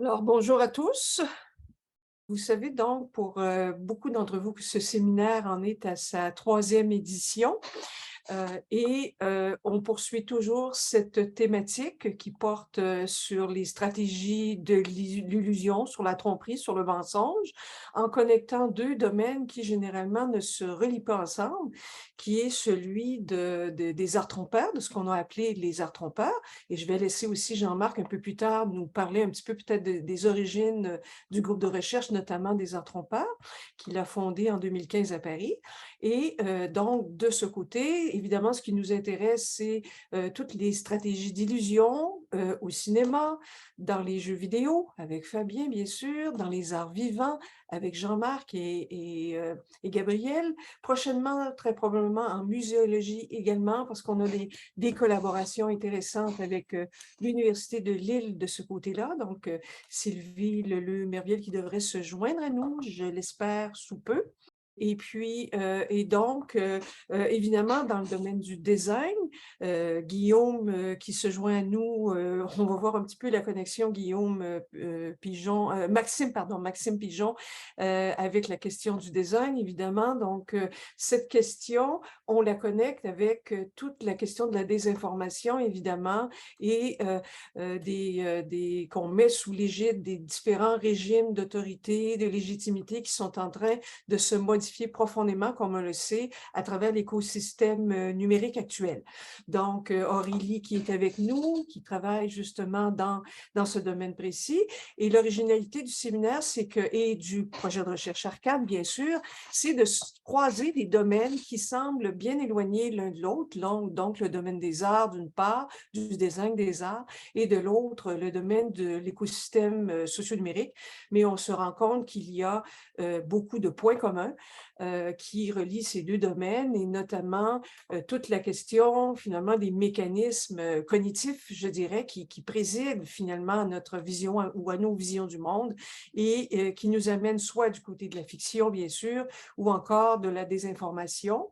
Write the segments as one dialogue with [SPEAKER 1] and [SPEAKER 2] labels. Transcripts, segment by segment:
[SPEAKER 1] Alors, bonjour à tous. Vous savez donc, pour beaucoup d'entre vous, que ce séminaire en est à sa troisième édition. On poursuit toujours cette thématique qui porte sur les stratégies de l'illusion, sur la tromperie, sur le mensonge, en connectant deux domaines qui généralement ne se relient pas ensemble, qui est celui des arts trompeurs, de ce qu'on a appelé les arts trompeurs. Et je vais laisser aussi Jean-Marc un peu plus tard nous parler un petit peu peut-être des origines du groupe de recherche, notamment des arts trompeurs, qu'il a fondé en 2015 à Paris. Donc, de ce côté, évidemment, ce qui nous intéresse, c'est toutes les stratégies d'illusion au cinéma, dans les jeux vidéo, avec Fabien, bien sûr, dans les arts vivants, avec Jean-Marc et Gabriel. Prochainement, très probablement en muséologie également, parce qu'on a des collaborations intéressantes avec l'Université de Lille de ce côté-là. Donc, Sylvie Leleu-Merviel qui devrait se joindre à nous, je l'espère, sous peu. Évidemment, dans le domaine du design, Guillaume qui se joint à nous, on va voir un petit peu la connexion Maxime Pigeon, avec la question du design, évidemment. Donc, cette question, on la connecte avec toute la question de la désinformation, évidemment, qu'on met sous l'égide des différents régimes d'autorité, de légitimité qui sont en train de se modifier profondément, comme on le sait, à travers l'écosystème numérique actuel. Donc, Aurélie qui est avec nous, qui travaille justement dans ce domaine précis. Et l'originalité du séminaire, et du projet de recherche Arcade, bien sûr, c'est de croiser des domaines qui semblent bien éloignés l'un de l'autre, donc le domaine des arts d'une part, du design des arts, et de l'autre, le domaine de l'écosystème socio-numérique. Mais on se rend compte qu'il y a beaucoup de points communs qui relient ces deux domaines, et notamment toute la question finalement des mécanismes cognitifs, je dirais, qui président finalement à notre vision ou à nos visions du monde, et qui nous amènent soit du côté de la fiction, bien sûr, ou encore de la désinformation.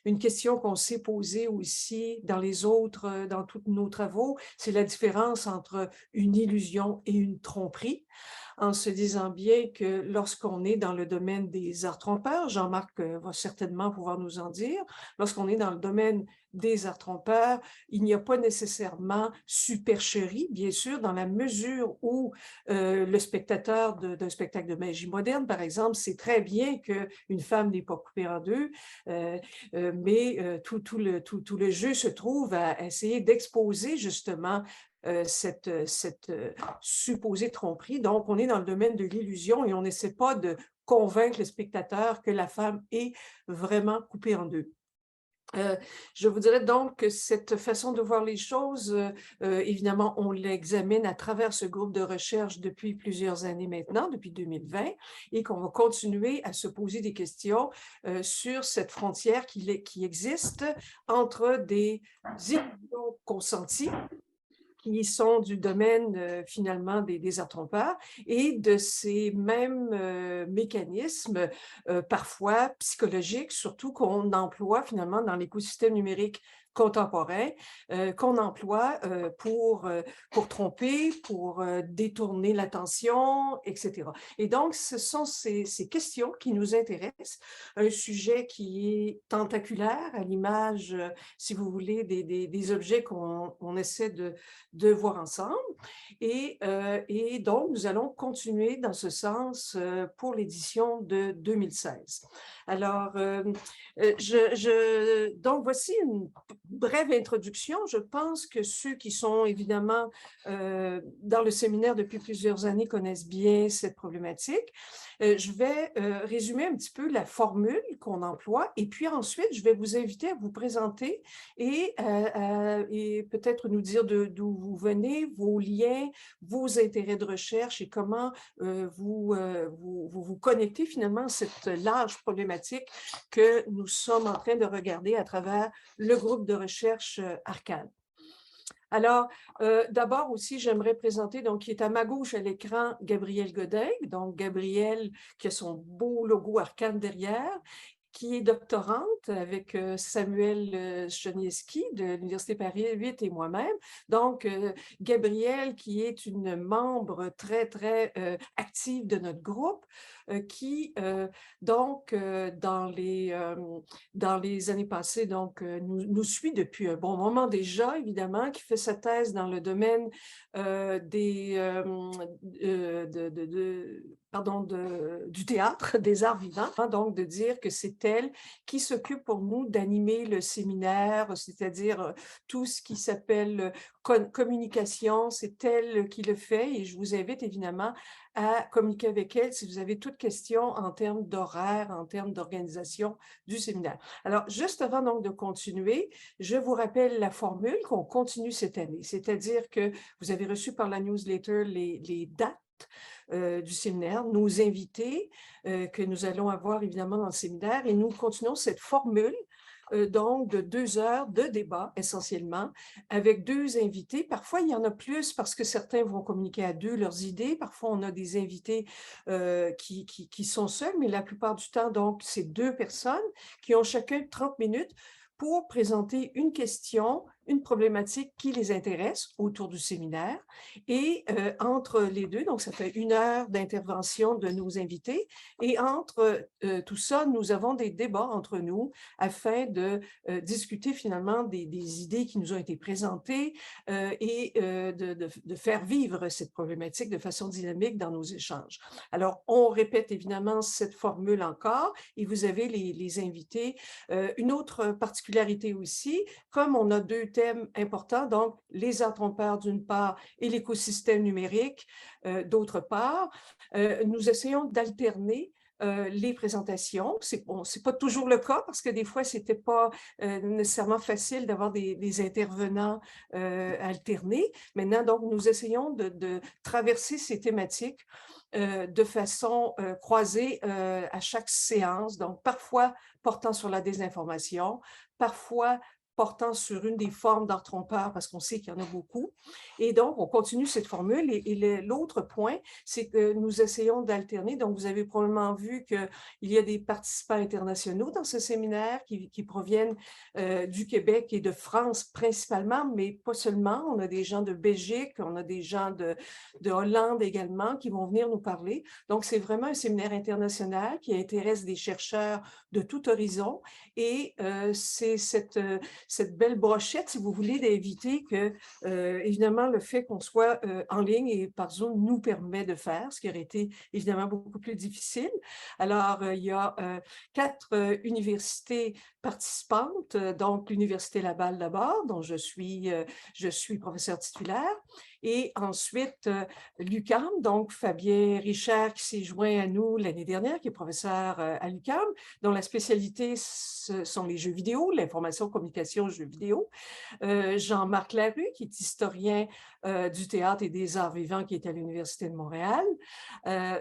[SPEAKER 1] Une question qu'on s'est posée aussi dans tous nos travaux, c'est la différence entre une illusion et une tromperie, en se disant bien que lorsqu'on est dans le domaine des arts trompeurs, Jean-Marc va certainement pouvoir nous en dire, lorsqu'on est dans le domaine des arts trompeurs, il n'y a pas nécessairement supercherie, bien sûr, dans la mesure où le spectateur d'un spectacle de magie moderne, par exemple, sait très bien qu'une femme n'est pas coupée en deux, mais tout le jeu se trouve à essayer d'exposer justement cette supposée tromperie. Donc, on est dans le domaine de l'illusion et on n'essaie pas de convaincre le spectateur que la femme est vraiment coupée en deux. Je vous dirais donc que cette façon de voir les choses, évidemment, on l'examine à travers ce groupe de recherche depuis plusieurs années maintenant, depuis 2020, et qu'on va continuer à se poser des questions sur cette frontière qui existe entre des illusions consenties, qui sont du domaine finalement des arts trompeurs, et de ces mêmes mécanismes, parfois psychologiques, surtout qu'on emploie finalement dans l'écosystème numérique contemporain, qu'on emploie pour tromper, pour détourner l'attention, etc. Et donc, ce sont ces questions qui nous intéressent, un sujet qui est tentaculaire, à l'image, si vous voulez, des objets qu'on essaie de voir ensemble. Et donc, nous allons continuer dans ce sens pour l'édition de 2016. Alors, donc, voici une brève introduction. Je pense que ceux qui sont évidemment dans le séminaire depuis plusieurs années connaissent bien cette problématique. Je vais résumer un petit peu la formule qu'on emploie, et puis ensuite, je vais vous inviter à vous présenter et peut-être nous dire d'où vous venez, vos liens, vos intérêts de recherche, et comment vous connectez finalement à cette large problématique que nous sommes en train de regarder à travers le groupe de recherche Arcade. Alors, d'abord aussi, j'aimerais présenter, donc, qui est à ma gauche à l'écran, Gabriel Godin, donc Gabriel qui a son beau logo Arcade derrière, qui est doctorante avec Samuel Chonieszki de l'Université Paris 8 et moi-même. Donc, Gabrielle, qui est une membre très, très active de notre groupe, qui, dans les années passées, nous suit depuis un bon moment déjà, évidemment, qui fait sa thèse dans le domaine du théâtre, des arts vivants, hein, donc de dire que c'est elle qui s'occupe pour nous d'animer le séminaire, c'est-à-dire tout ce qui s'appelle communication, c'est elle qui le fait et je vous invite évidemment à communiquer avec elle si vous avez toute question en termes d'horaire, en termes d'organisation du séminaire. Alors, juste avant donc de continuer, je vous rappelle la formule qu'on continue cette année, c'est-à-dire que vous avez reçu par la newsletter les dates du séminaire, nos invités que nous allons avoir évidemment dans le séminaire et nous continuons cette formule donc de 2 heures de débat essentiellement, avec 2 invités. Parfois, il y en a plus parce que certains vont communiquer à 2 leurs idées. Parfois, on a des invités qui sont seuls, mais la plupart du temps, donc, c'est 2 personnes qui ont chacun 30 minutes pour présenter une question, une problématique qui les intéresse autour du séminaire. Et entre les deux, donc ça fait 1 heure d'intervention de nos invités. Et entre tout ça, nous avons des débats entre nous afin de discuter finalement des idées qui nous ont été présentées et de faire vivre cette problématique de façon dynamique dans nos échanges. Alors, on répète évidemment cette formule encore et vous avez les invités. Une autre particularité aussi, comme on a 2 thèmes importants, donc les arts trompeurs d'une part et l'écosystème numérique d'autre part, nous essayons d'alterner les présentations. C'est pas toujours le cas parce que des fois, c'était pas nécessairement facile d'avoir des intervenants alternés. Maintenant, donc, nous essayons de traverser ces thématiques de façon croisée à chaque séance. Donc, parfois portant sur la désinformation, parfois portant sur une des formes d'art trompeur, parce qu'on sait qu'il y en a beaucoup. Et donc, on continue cette formule. Et l'autre point, c'est que nous essayons d'alterner. Donc, vous avez probablement vu qu'il y a des participants internationaux dans ce séminaire qui proviennent du Québec et de France principalement, mais pas seulement. On a des gens de Belgique, on a des gens de Hollande également qui vont venir nous parler. Donc, c'est vraiment un séminaire international qui intéresse des chercheurs de tout horizon. Et c'est cette belle brochette, si vous voulez, d'invités que, évidemment, le fait qu'on soit en ligne et par Zoom nous permet de faire, ce qui aurait été évidemment beaucoup plus difficile. Alors, il y a 4 universités participantes, donc l'Université Laval d'abord, dont je suis professeur titulaire, et ensuite l'UQAM, donc Fabien Richard qui s'est joint à nous l'année dernière, qui est professeur à l'UQAM, dont la spécialité sont les jeux vidéo, l'information, communication, jeux vidéo. Jean-Marc Larue, qui est historien du théâtre et des arts vivants, qui est à l'Université de Montréal,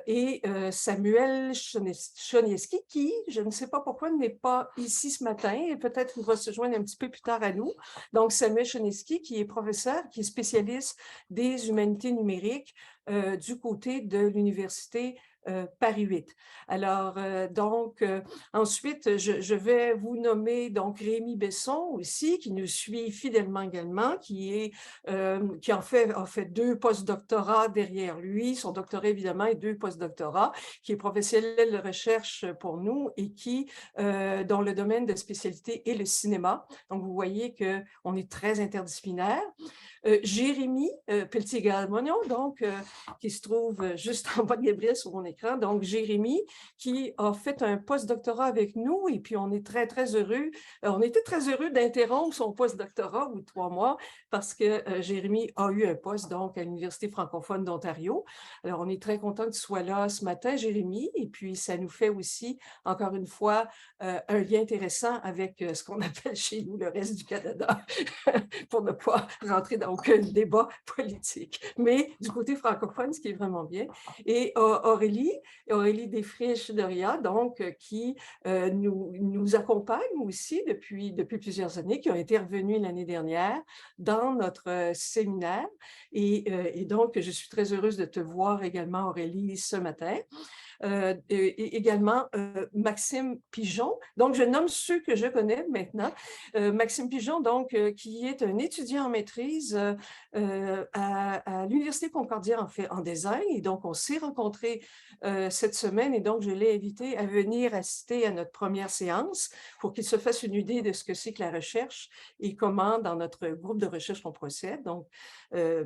[SPEAKER 1] et Samuel Chonieszki, qui, je ne sais pas pourquoi, n'est pas ici ce matin, et peut-être il va se joindre un petit peu plus tard à nous. Donc, Samuel Chonieszki, qui est professeur, qui est spécialiste des humanités numériques du côté de l'Université Paris 8. Alors, ensuite, je vais vous nommer donc Rémi Besson aussi, qui nous suit fidèlement également, qui a fait 2 post-doctorats derrière lui, son doctorat évidemment et 2 post-doctorats, qui est professionnel de recherche pour nous et qui, dont le domaine de spécialité est le cinéma. Donc, vous voyez qu'on est très interdisciplinaire. Jérémy Pelletier-Galmonion, donc, qui se trouve juste en bas de Gabriel sur mon écran. Donc, Jérémy, qui a fait un post-doctorat avec nous, et puis on est très, très heureux. On était très heureux d'interrompre son post-doctorat au bout de 3 mois, parce que Jérémy a eu un poste, donc, à l'Université francophone d'Ontario. Alors, on est très content que tu sois là ce matin, Jérémy, et puis ça nous fait aussi, encore une fois, un lien intéressant avec ce qu'on appelle chez nous le reste du Canada, pour ne pas rentrer dans aucun débat politique. Mais du côté francophone, ce qui est vraiment bien. Et Aurélie Desfriches-Doria, donc, qui nous accompagne aussi depuis plusieurs années, qui a intervenu l'année dernière dans notre séminaire. Et donc, je suis très heureuse de te voir également, Aurélie, ce matin. et également Maxime Pigeon. Donc, je nomme ceux que je connais maintenant. Maxime Pigeon, donc, qui est un étudiant en maîtrise à l'Université Concordia, en fait, en design. Et donc, on s'est rencontrés cette semaine et donc, je l'ai invité à venir assister à notre première séance pour qu'il se fasse une idée de ce que c'est que la recherche et comment, dans notre groupe de recherche, on procède. Donc,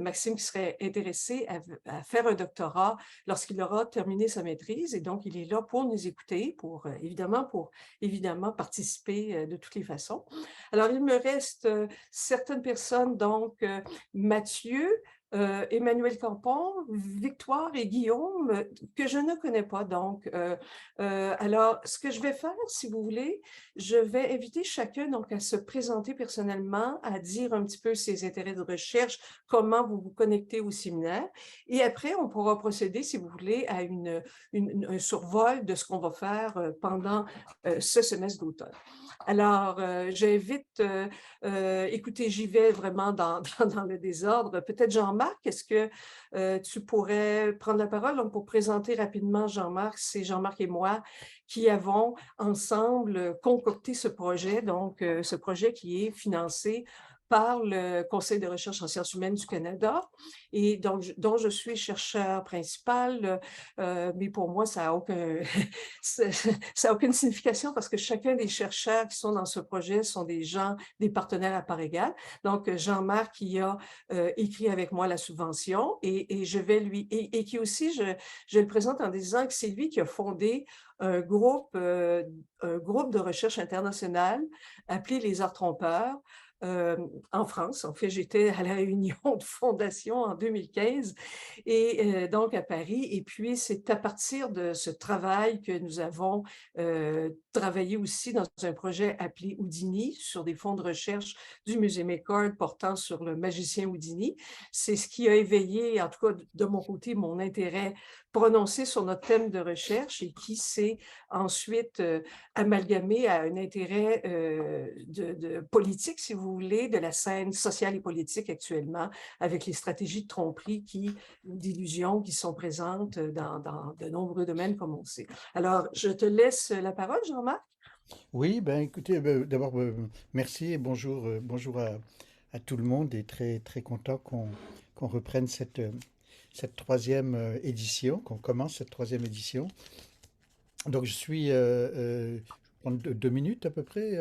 [SPEAKER 1] Maxime qui serait intéressé à faire un doctorat lorsqu'il aura terminé sa maîtrise. Et donc, il est là pour nous écouter, pour évidemment participer de toutes les façons. Alors, il me reste certaines personnes, donc Mathieu, Emmanuel Campon, Victoire et Guillaume, que je ne connais pas. Donc, alors, ce que je vais faire, si vous voulez, je vais inviter chacun donc à se présenter personnellement, à dire un petit peu ses intérêts de recherche, comment vous vous connectez au séminaire. Et après, on pourra procéder, si vous voulez, à un survol de ce qu'on va faire pendant ce semestre d'automne. Alors, j'invite, écoutez, j'y vais vraiment dans le désordre. Peut-être Jean-Marc, est-ce que tu pourrais prendre la parole donc, pour présenter rapidement Jean-Marc? C'est Jean-Marc et moi qui avons ensemble concocté ce projet, donc ce projet qui est financé par le Conseil de recherche en sciences humaines du Canada et donc, dont je suis chercheur principal, mais pour moi, ça n'a ça a aucune signification parce que chacun des chercheurs qui sont dans ce projet sont des gens, des partenaires à part égale. Donc, Jean-Marc qui a écrit avec moi la subvention et je vais lui, et qui aussi, je le présente en disant que c'est lui qui a fondé un groupe de recherche international appelé les Arts Trompeurs, en France. En fait, j'étais à la réunion de fondation en 2015 et donc à Paris. Et puis, c'est à partir de ce travail que nous avons travaillé aussi dans un projet appelé Houdini sur des fonds de recherche du Musée McCord portant sur le magicien Houdini. C'est ce qui a éveillé, en tout cas de mon côté, mon intérêt prononcé sur notre thème de recherche et qui s'est ensuite amalgamé à un intérêt de politique, si vous voulez, de la scène sociale et politique actuellement, avec les stratégies de tromperie d'illusions qui sont présentes dans de nombreux domaines, comme on sait. Alors, je te laisse la parole, Jean-Marc.
[SPEAKER 2] Oui, ben écoutez, d'abord merci et bonjour, bonjour à tout le monde et très très content qu'on reprenne cette troisième édition, qu'on commence cette troisième édition. Donc je suis, je vais prendre 2 minutes à peu près.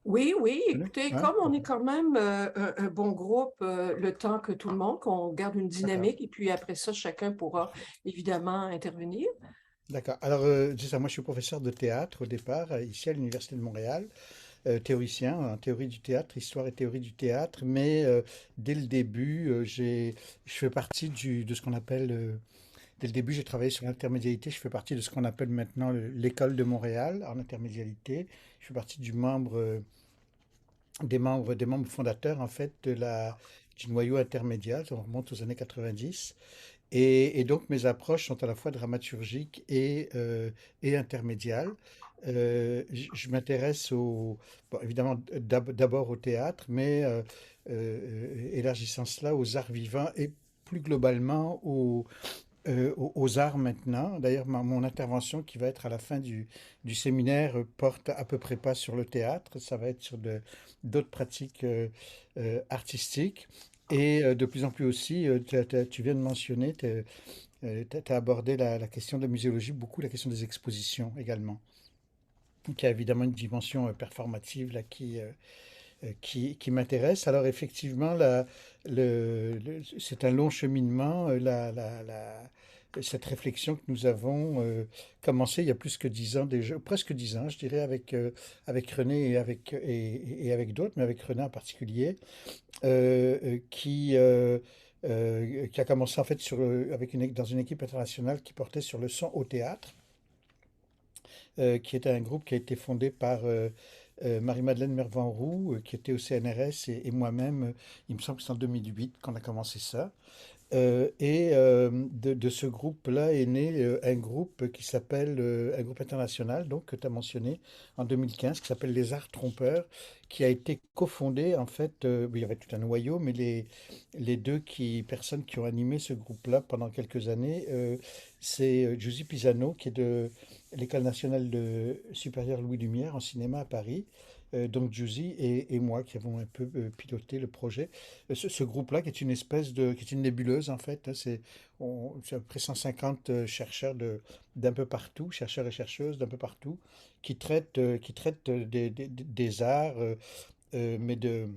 [SPEAKER 1] Oui, oui,
[SPEAKER 2] Allez,
[SPEAKER 1] écoutez,
[SPEAKER 2] hein,
[SPEAKER 1] comme on est quand même un bon groupe, le temps que tout le monde, qu'on garde une
[SPEAKER 2] d'accord,
[SPEAKER 1] dynamique et puis après ça, chacun pourra évidemment intervenir.
[SPEAKER 2] d'accord. Alors c'est ça, moi je suis professeur de théâtre au départ ici à l'Université de Montréal, théoricien en théorie du théâtre, histoire et théorie du théâtre, mais dès le début je fais partie de ce qu'on appelle dès le début, j'ai travaillé sur l'intermédialité. Je fais partie de ce qu'on appelle maintenant l'école de Montréal en intermédialité. Je fais partie des membres fondateurs en fait du noyau intermédiaire. On remonte aux années 90. Et donc mes approches sont à la fois dramaturgiques et intermédiales. Je m'intéresse bon, évidemment d'abord au théâtre, mais élargissant cela aux arts vivants et plus globalement aux arts maintenant. D'ailleurs, mon intervention qui va être à la fin du séminaire porte à peu près pas sur le théâtre, ça va être sur d'autres pratiques artistiques. Et de plus en plus aussi, tu viens de mentionner, tu as abordé la question de la muséologie, beaucoup la question des expositions également, qui a évidemment une dimension performative là, qui m'intéresse. Alors effectivement, c'est un long cheminement. Cette réflexion que nous avons commencé il y a plus que 10 ans déjà, presque 10 ans, je dirais, avec René et avec d'autres, mais avec René en particulier, qui a commencé en fait dans une équipe internationale qui portait sur le son au théâtre, qui était un groupe qui a été fondé par Marie-Madeleine Mervan-Roux, qui était au CNRS, et moi-même, il me semble que c'est en 2008 qu'on a commencé ça. De ce groupe-là est né un groupe un groupe international, donc que tu as mentionné, en 2015, qui s'appelle les Arts Trompeurs, qui a été cofondé, en fait, il y avait tout un noyau, mais les deux personnes qui ont animé ce groupe-là pendant quelques années c'est Giusy Pisano, qui est de l'École nationale supérieure Louis Lumière en cinéma à Paris. Donc Giusy et moi qui avons un peu piloté le projet. Ce groupe-là, qui est une nébuleuse en fait, hein, c'est à peu près 150 chercheurs d'un peu partout, chercheurs et chercheuses d'un peu partout, qui traitent des arts, mais de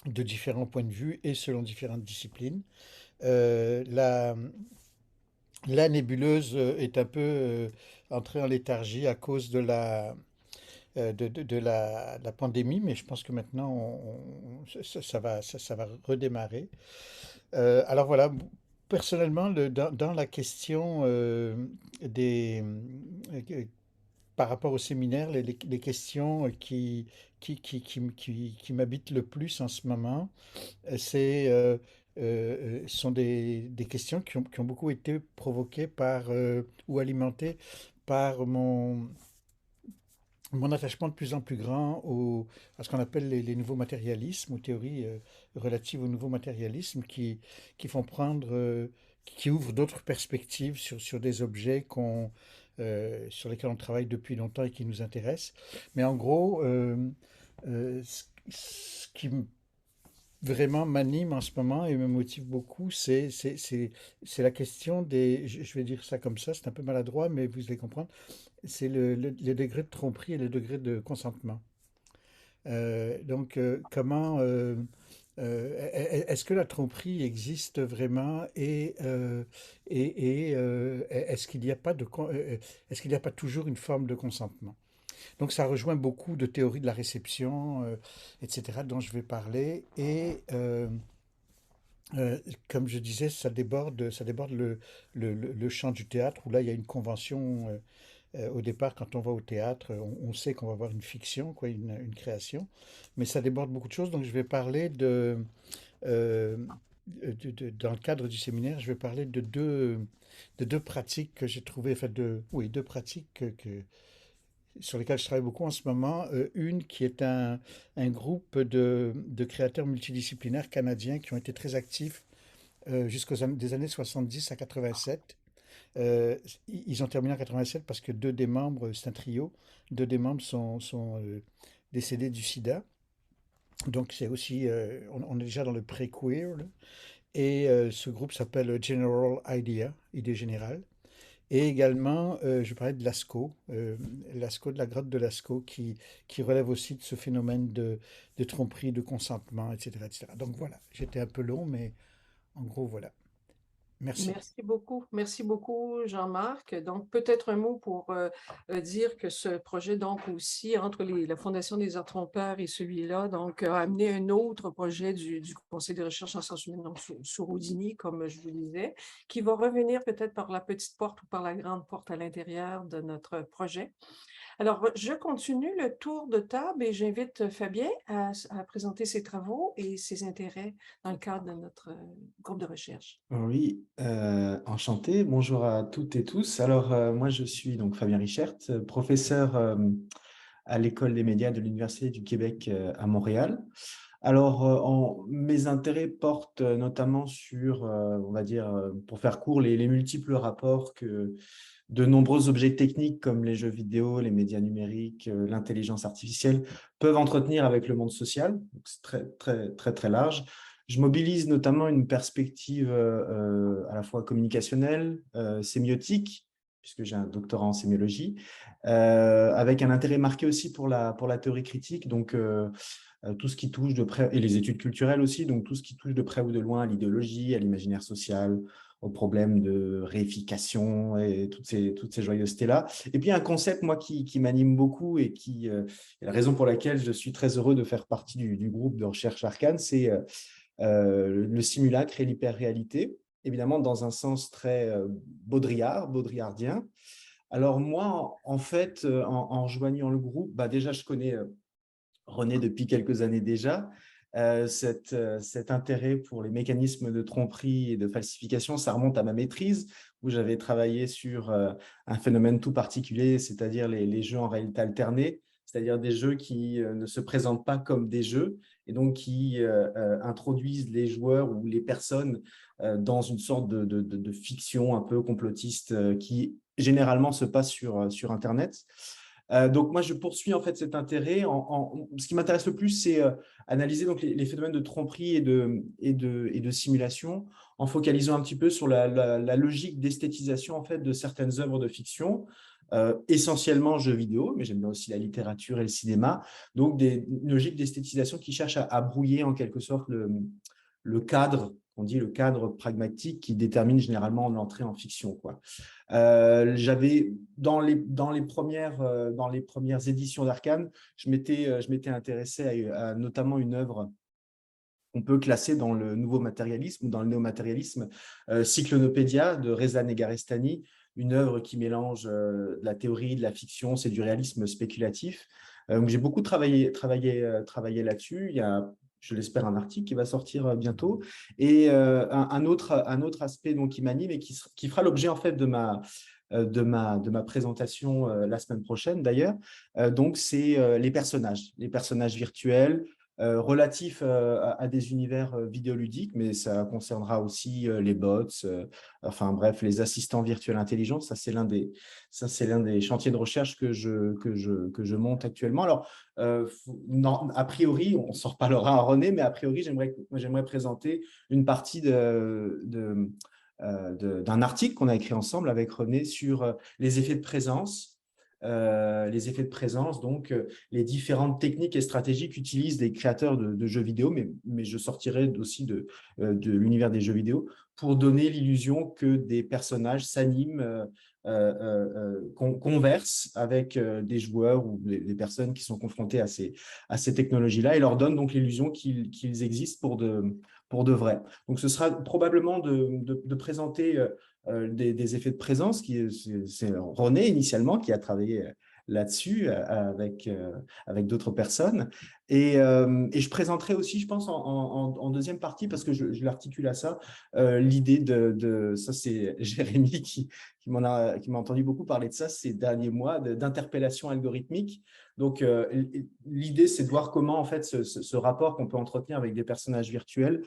[SPEAKER 2] différents points de vue et selon différentes disciplines. Euh, la, la nébuleuse est un peu entrée en léthargie à cause de la pandémie, mais je pense que maintenant, ça va redémarrer. Alors voilà, personnellement, dans la question des, euh, par rapport au séminaire, les questions qui m'habitent le plus en ce moment, sont des questions qui ont beaucoup été provoquées ou alimentées par mon attachement de plus en plus grand à ce qu'on appelle les nouveaux matérialismes, ou théories relatives au nouveau matérialisme, qui ouvrent d'autres perspectives sur des objets sur lesquels on travaille depuis longtemps et qui nous intéressent. Mais en gros, ce qui vraiment m'anime en ce moment et me motive beaucoup, c'est la question je vais dire ça comme ça, c'est un peu maladroit, mais vous allez comprendre, c'est le degré de tromperie et le degré de consentement. Donc, est-ce que la tromperie existe vraiment est-ce qu'il n'y a pas toujours une forme de consentement? Donc, ça rejoint beaucoup de théories de la réception, etc., dont je vais parler. Comme je disais, ça déborde le champ du théâtre, où là, il y a une convention. Au départ, quand on va au théâtre, on sait qu'on va voir une fiction, quoi, une création, mais ça déborde beaucoup de choses. Donc, je vais parler euh, dans le cadre du séminaire, je vais parler de deux pratiques que j'ai trouvées, enfin, oui, deux pratiques sur lesquelles je travaille beaucoup en ce moment. Une qui est un groupe de créateurs multidisciplinaires canadiens qui ont été très actifs des années 70 à 87. Euh, Ils ont terminé en 87 parce que deux des membres, c'est un trio, deux des membres sont décédés du sida. Donc c'est aussi, on est déjà dans le pré-queer, là. Et ce groupe s'appelle General Idea, idée générale. Et également, je parlais de Lascaux, Lascaux, de la grotte de Lascaux, qui relève aussi de ce phénomène de tromperie, de consentement, etc., etc. Donc voilà, j'étais un peu long, mais en gros, voilà. Merci.
[SPEAKER 1] Merci beaucoup, Jean-Marc. Donc, peut-être un mot pour dire que ce projet, donc aussi, entre la Fondation des Arts Trompeurs et celui-là, donc, a amené un autre projet du Conseil de recherche en sciences humaines, donc sur Houdini, comme je vous le disais, qui va revenir peut-être par la petite porte ou par la grande porte à l'intérieur de notre projet. Alors, je continue le tour de table et j'invite Fabien à présenter ses travaux et ses intérêts dans le cadre de notre groupe de recherche.
[SPEAKER 3] Oui, enchanté. Bonjour à toutes et tous. Alors, moi, je suis donc Fabien Richert, professeur à l'École des médias de l'Université du Québec à Montréal. Alors, mes intérêts portent notamment sur, on va dire, pour faire court, les multiples rapports que de nombreux objets techniques comme les jeux vidéo, les médias numériques, l'intelligence artificielle peuvent entretenir avec le monde social. Donc, c'est très, très, très, très large. Je mobilise notamment une perspective à la fois communicationnelle, sémiotique, puisque j'ai un doctorat en sémiologie, avec un intérêt marqué aussi pour la théorie critique, donc tout ce qui touche de près, et les études culturelles aussi, donc tout ce qui touche de près ou de loin à l'idéologie, à l'imaginaire social, aux problèmes de réification et toutes ces joyeusetés-là. Et puis un concept, moi, qui m'anime beaucoup et qui est la raison pour laquelle je suis très heureux de faire partie du groupe de recherche Arcane, c'est le simulacre et l'hyperréalité, évidemment dans un sens très baudrillardien. Alors moi, en fait, en rejoignant le groupe, bah déjà, je connais René depuis quelques années déjà. Cet intérêt pour les mécanismes de tromperie et de falsification, ça remonte à ma maîtrise, où j'avais travaillé sur un phénomène tout particulier, c'est-à-dire les jeux en réalité alternée. c'est-à-dire des jeux qui ne se présentent pas comme des jeux et donc qui introduisent les joueurs ou les personnes dans une sorte de fiction un peu complotiste qui généralement se passe sur Internet. Donc moi, je poursuis en fait cet intérêt. Ce qui m'intéresse le plus, c'est analyser donc les phénomènes de tromperie et de simulation en focalisant un petit peu sur la logique d'esthétisation en fait de certaines œuvres de fiction, essentiellement jeux vidéo, mais j'aime bien aussi la littérature et le cinéma. Donc une logique d'esthétisation qui cherche à brouiller en quelque sorte le cadre, on dit le cadre pragmatique qui détermine généralement l'entrée en fiction, quoi. J'avais dans les premières éditions d'Arcane, je m'étais intéressé à notamment une œuvre qu'on peut classer dans le nouveau matérialisme ou dans le néo-matérialisme, Cyclonopédia de Reza Negarestani, une œuvre qui mélange de la théorie, de la fiction, c'est du réalisme spéculatif. Donc j'ai beaucoup travaillé là-dessus. Il y a, je l'espère, un article qui va sortir bientôt. Et un autre aspect donc, qui m'anime et qui fera l'objet en fait de ma présentation la semaine prochaine d'ailleurs. Donc c'est les personnages virtuels, relatifs à des univers vidéoludiques, mais ça concernera aussi les bots, enfin bref, les assistants virtuels intelligents. Ça, c'est l'un des chantiers de recherche que je monte actuellement. Alors, non, a priori, on s'en reparlera à René, mais a priori, j'aimerais présenter une partie d'un article qu'on a écrit ensemble avec René sur les effets de présence. Donc les différentes techniques et stratégies qu'utilisent des créateurs de jeux vidéo, mais je sortirai aussi de l'univers des jeux vidéo pour donner l'illusion que des personnages s'animent, conversent avec des joueurs ou des personnes qui sont confrontées à ces technologies-là et leur donnent donc l'illusion qu'ils existent pour de vrai. Donc ce sera probablement de présenter des effets de présence. C'est René initialement qui a travaillé là-dessus avec d'autres personnes. Et je présenterai aussi, je pense, en deuxième partie, parce que je l'articule à ça, l'idée ça c'est Jérémy qui m'a entendu beaucoup parler de ça ces derniers mois, d'interpellation algorithmique. Donc l'idée, c'est de voir comment en fait ce rapport qu'on peut entretenir avec des personnages virtuels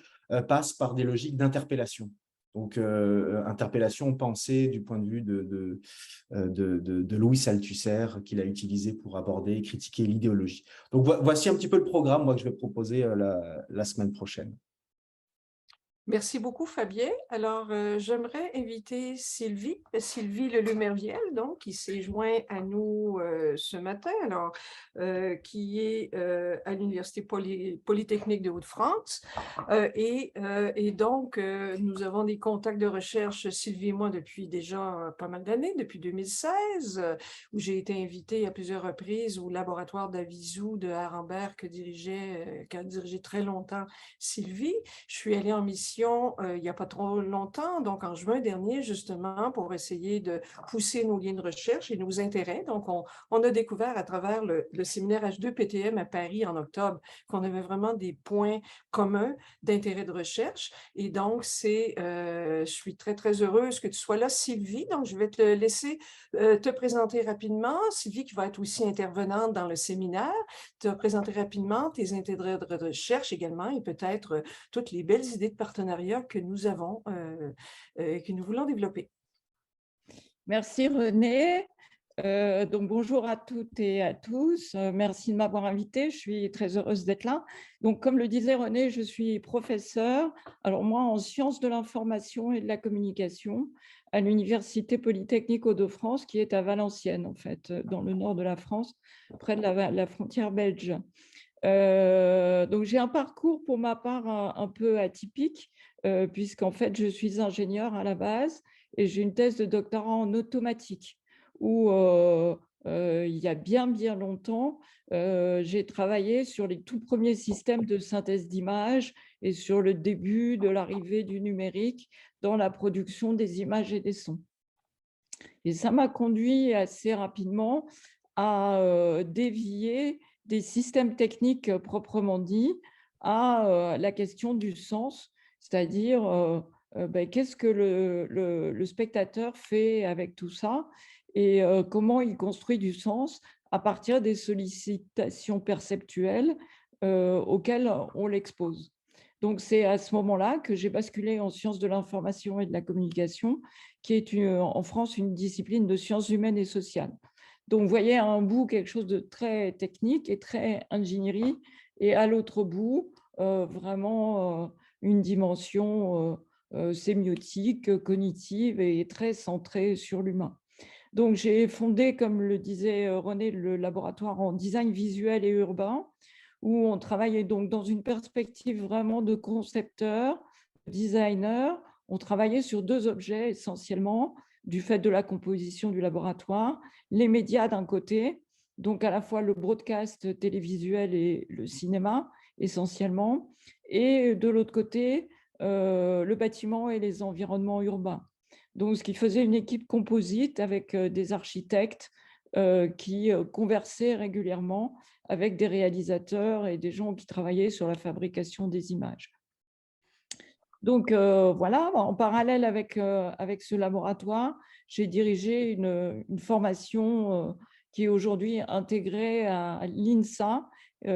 [SPEAKER 3] passe par des logiques d'interpellation. Donc, interpellation pensée du point de vue de Louis Althusser, qu'il a utilisé pour aborder et critiquer l'idéologie. Donc, voici un petit peu le programme moi, que je vais proposer la semaine prochaine.
[SPEAKER 1] Merci beaucoup, Fabien. Alors, j'aimerais inviter Sylvie Lelumerviel, donc, qui s'est joint à nous ce matin, alors, qui est à l'Université Polytechnique de Hauts-de-France. Et donc, nous avons des contacts de recherche, Sylvie et moi, depuis déjà pas mal d'années, depuis 2016, où j'ai été invitée à plusieurs reprises au laboratoire d'Avisou de Harambert qu'a dirigé très longtemps Sylvie. Je suis allée en mission il n'y a pas trop longtemps, donc en juin dernier, justement, pour essayer de pousser nos liens de recherche et nos intérêts. Donc, on a découvert à travers le séminaire H2PTM à Paris en octobre qu'on avait vraiment des points communs d'intérêt de recherche. Et donc, je suis très, très heureuse que tu sois là, Sylvie. Donc, je vais te laisser te présenter rapidement. Sylvie, qui va être aussi intervenante dans le séminaire, te présenter rapidement tes intérêts de recherche également et peut-être toutes les belles idées de partenariat que nous avons, que nous voulons développer.
[SPEAKER 4] Merci René. Donc bonjour à toutes et à tous. Merci de m'avoir invitée. Je suis très heureuse d'être là. Donc comme le disait René, je suis professeure. Alors moi en sciences de l'information et de la communication à l'Université Polytechnique Hauts-de-France qui est à Valenciennes en fait, dans le nord de la France, près de la frontière belge. Donc j'ai un parcours pour ma part un peu atypique puisqu'en fait je suis ingénieure à la base et j'ai une thèse de doctorat en automatique où il y a bien longtemps j'ai travaillé sur les tout premiers systèmes de synthèse d'images et sur le début de l'arrivée du numérique dans la production des images et des sons. Et ça m'a conduit assez rapidement à dévier des systèmes techniques proprement dits à la question du sens, c'est-à-dire qu'est-ce que le spectateur fait avec tout ça et comment il construit du sens à partir des sollicitations perceptuelles auxquelles on l'expose. Donc, c'est à ce moment-là que j'ai basculé en sciences de l'information et de la communication, qui est en France une discipline de sciences humaines et sociales. Donc, vous voyez à un bout quelque chose de très technique et très ingénierie, et à l'autre bout, vraiment une dimension sémiotique, cognitive et très centrée sur l'humain. Donc, j'ai fondé, comme le disait René, le laboratoire en design visuel et urbain, où on travaillait donc dans une perspective vraiment de concepteur, designer. On travaillait sur 2 objets essentiellement, du fait de la composition du laboratoire, les médias d'un côté, donc à la fois le broadcast télévisuel et le cinéma essentiellement, et de l'autre côté, le bâtiment et les environnements urbains. Donc, ce qui faisait une équipe composite avec des architectes qui conversaient régulièrement avec des réalisateurs et des gens qui travaillaient sur la fabrication des images. Donc, voilà, en parallèle avec ce laboratoire, j'ai dirigé une formation qui est aujourd'hui intégrée à l'INSA,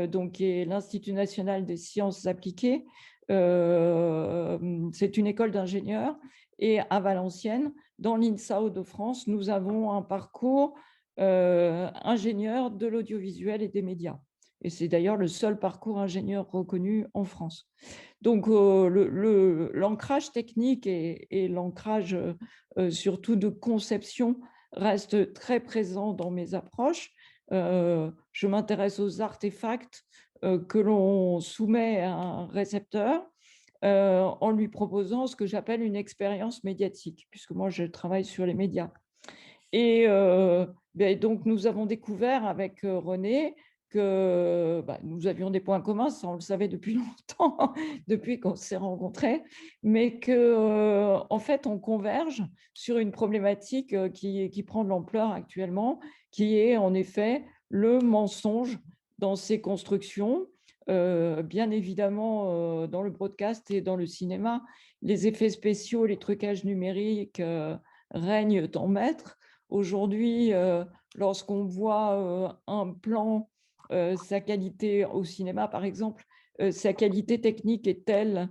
[SPEAKER 4] donc qui est l'Institut national des sciences appliquées. C'est une école d'ingénieurs. Et à Valenciennes, dans l'INSA Hauts-de-France, nous avons un parcours ingénieur de l'audiovisuel et des médias. Et c'est d'ailleurs le seul parcours ingénieur reconnu en France. Donc, l'ancrage technique et l'ancrage surtout de conception reste très présent dans mes approches. Je m'intéresse aux artefacts que l'on soumet à un récepteur en lui proposant ce que j'appelle une expérience médiatique, puisque moi, je travaille sur les médias. Et donc, nous avons découvert avec René que nous avions des points communs, ça on le savait depuis longtemps, depuis qu'on s'est rencontrés, mais qu'en fait, on converge sur une problématique qui prend de l'ampleur actuellement, qui est en effet le mensonge dans ses constructions. Bien évidemment, dans le broadcast et dans le cinéma, les effets spéciaux, les trucages numériques règnent en maître. Aujourd'hui, lorsqu'on voit un plan, sa qualité au cinéma, par exemple, sa qualité technique est telle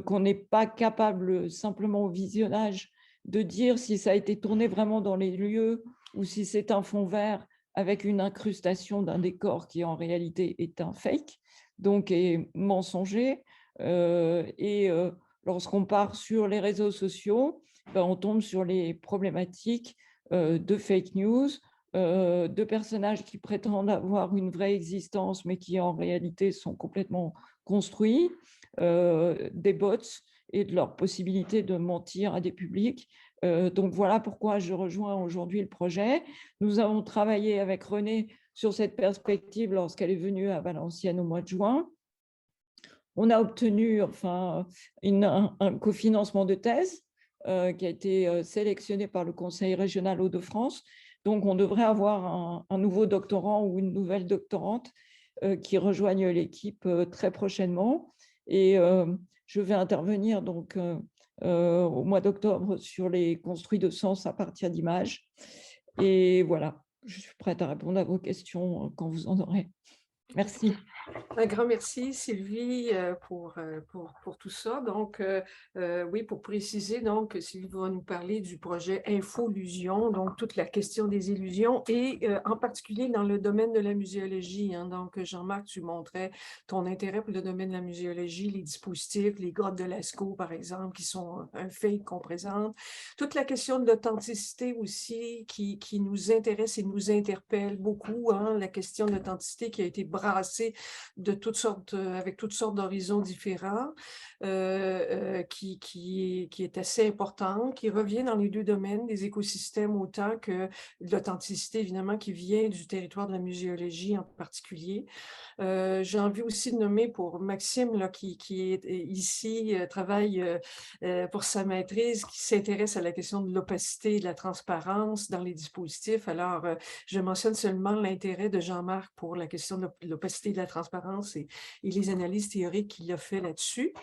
[SPEAKER 4] qu'on n'est pas capable, simplement au visionnage, de dire si ça a été tourné vraiment dans les lieux ou si c'est un fond vert avec une incrustation d'un décor qui en réalité est un fake, donc est mensonger. Lorsqu'on part sur les réseaux sociaux, on tombe sur les problématiques de fake news, de personnages qui prétendent avoir une vraie existence, mais qui en réalité sont complètement construits, des bots et de leur possibilité de mentir à des publics. Donc voilà pourquoi je rejoins aujourd'hui le projet. Nous avons travaillé avec René sur cette perspective lorsqu'elle est venue à Valenciennes au mois de juin. On a obtenu un cofinancement de thèse qui a été sélectionné par le Conseil régional Hauts-de-France. Donc, on devrait avoir un nouveau doctorant ou une nouvelle doctorante qui rejoignent l'équipe très prochainement. Et je vais intervenir donc au mois d'octobre sur les construits de sens à partir d'images. Et voilà, je suis prête à répondre à vos questions quand vous en aurez. Merci.
[SPEAKER 1] Un grand merci, Sylvie, pour tout ça. Donc, oui, pour préciser, donc, Sylvie va nous parler du projet Infolusion, donc toute la question des illusions, et en particulier dans le domaine de la muséologie. Hein. Donc, Jean-Marc, tu montrais ton intérêt pour le domaine de la muséologie, les dispositifs, les grottes de Lascaux, par exemple, qui sont un fake qu'on présente. Toute la question de l'authenticité aussi, qui nous intéresse et nous interpelle beaucoup, hein, la question de l'authenticité qui a été brassée de toutes sortes, avec toutes sortes d'horizons différents, qui est assez important, qui revient dans les 2 domaines, des écosystèmes autant que de l'authenticité, évidemment, qui vient du territoire de la muséologie en particulier. J'ai envie aussi de nommer pour Maxime, là, qui est ici, travaille pour sa maîtrise, qui s'intéresse à la question de l'opacité et de la transparence dans les dispositifs. Alors, je mentionne seulement l'intérêt de Jean-Marc pour la question de l'opacité et de la transparence et les analyses théoriques qu'il a fait là-dessus.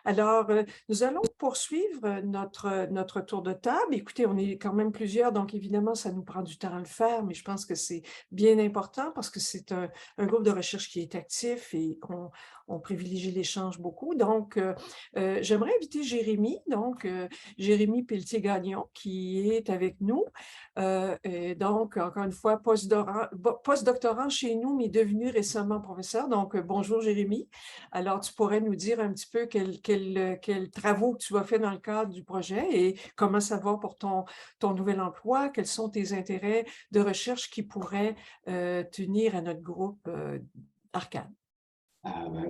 [SPEAKER 1] Alors, nous allons poursuivre notre tour de table. Écoutez, on est quand même plusieurs, donc évidemment, ça nous prend du temps à le faire, mais je pense que c'est bien important parce que c'est un groupe de recherche qui est actif et on privilégie l'échange beaucoup. Donc, j'aimerais inviter Jérémy, Jérémy Pelletier-Gagnon, qui est avec nous. Et donc, encore une fois, postdoctorant chez nous, mais devenu récemment professeur. Donc, bonjour Jérémy. Alors, tu pourrais nous dire un petit peu quels travaux tu as fait dans le cadre du projet et comment ça va pour ton nouvel emploi, quels sont tes intérêts de recherche qui pourraient tenir à notre groupe Arcane.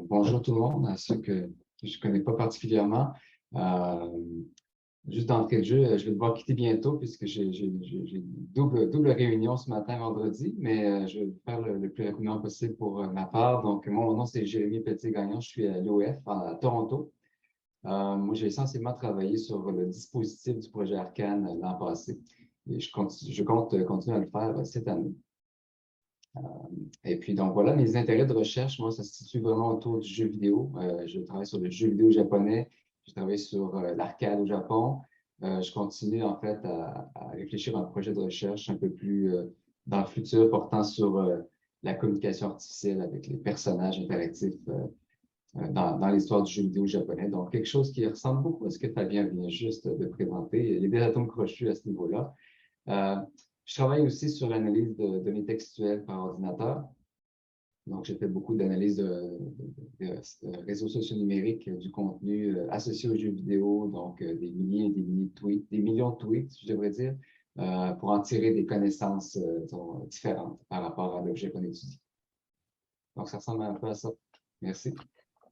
[SPEAKER 5] Bonjour tout le monde, à ceux que je ne connais pas particulièrement. Juste d'entrée de jeu, je vais devoir quitter bientôt puisque j'ai une double réunion ce matin, vendredi, mais je vais faire le plus rapidement possible pour ma part. Donc, mon nom, c'est Jérémy Pelletier-Gagnon, je suis à l'OF à Toronto. Moi, j'ai essentiellement travaillé sur le dispositif du projet Arcane l'an passé et je compte continuer à le faire cette année. Et puis, donc voilà, mes intérêts de recherche, moi, ça se situe vraiment autour du jeu vidéo. Je travaille sur le jeu vidéo japonais, je travaille sur l'arcade au Japon. Je continue, en fait, à réfléchir à un projet de recherche un peu plus dans le futur, portant sur la communication artificielle avec les personnages interactifs dans l'histoire du jeu vidéo japonais. Donc, quelque chose qui ressemble beaucoup à ce que Fabien vient juste de présenter. Il y a des atomes crochus à ce niveau-là. Je travaille aussi sur l'analyse de données textuelles par ordinateur. Donc, j'ai fait beaucoup d'analyses de réseaux sociaux numériques, du contenu associé aux jeux vidéo, donc des milliers et des milliers de tweets, des millions de tweets, je devrais dire, pour en tirer des connaissances différentes par rapport à l'objet qu'on étudie. Donc, ça ressemble un peu à ça. Merci.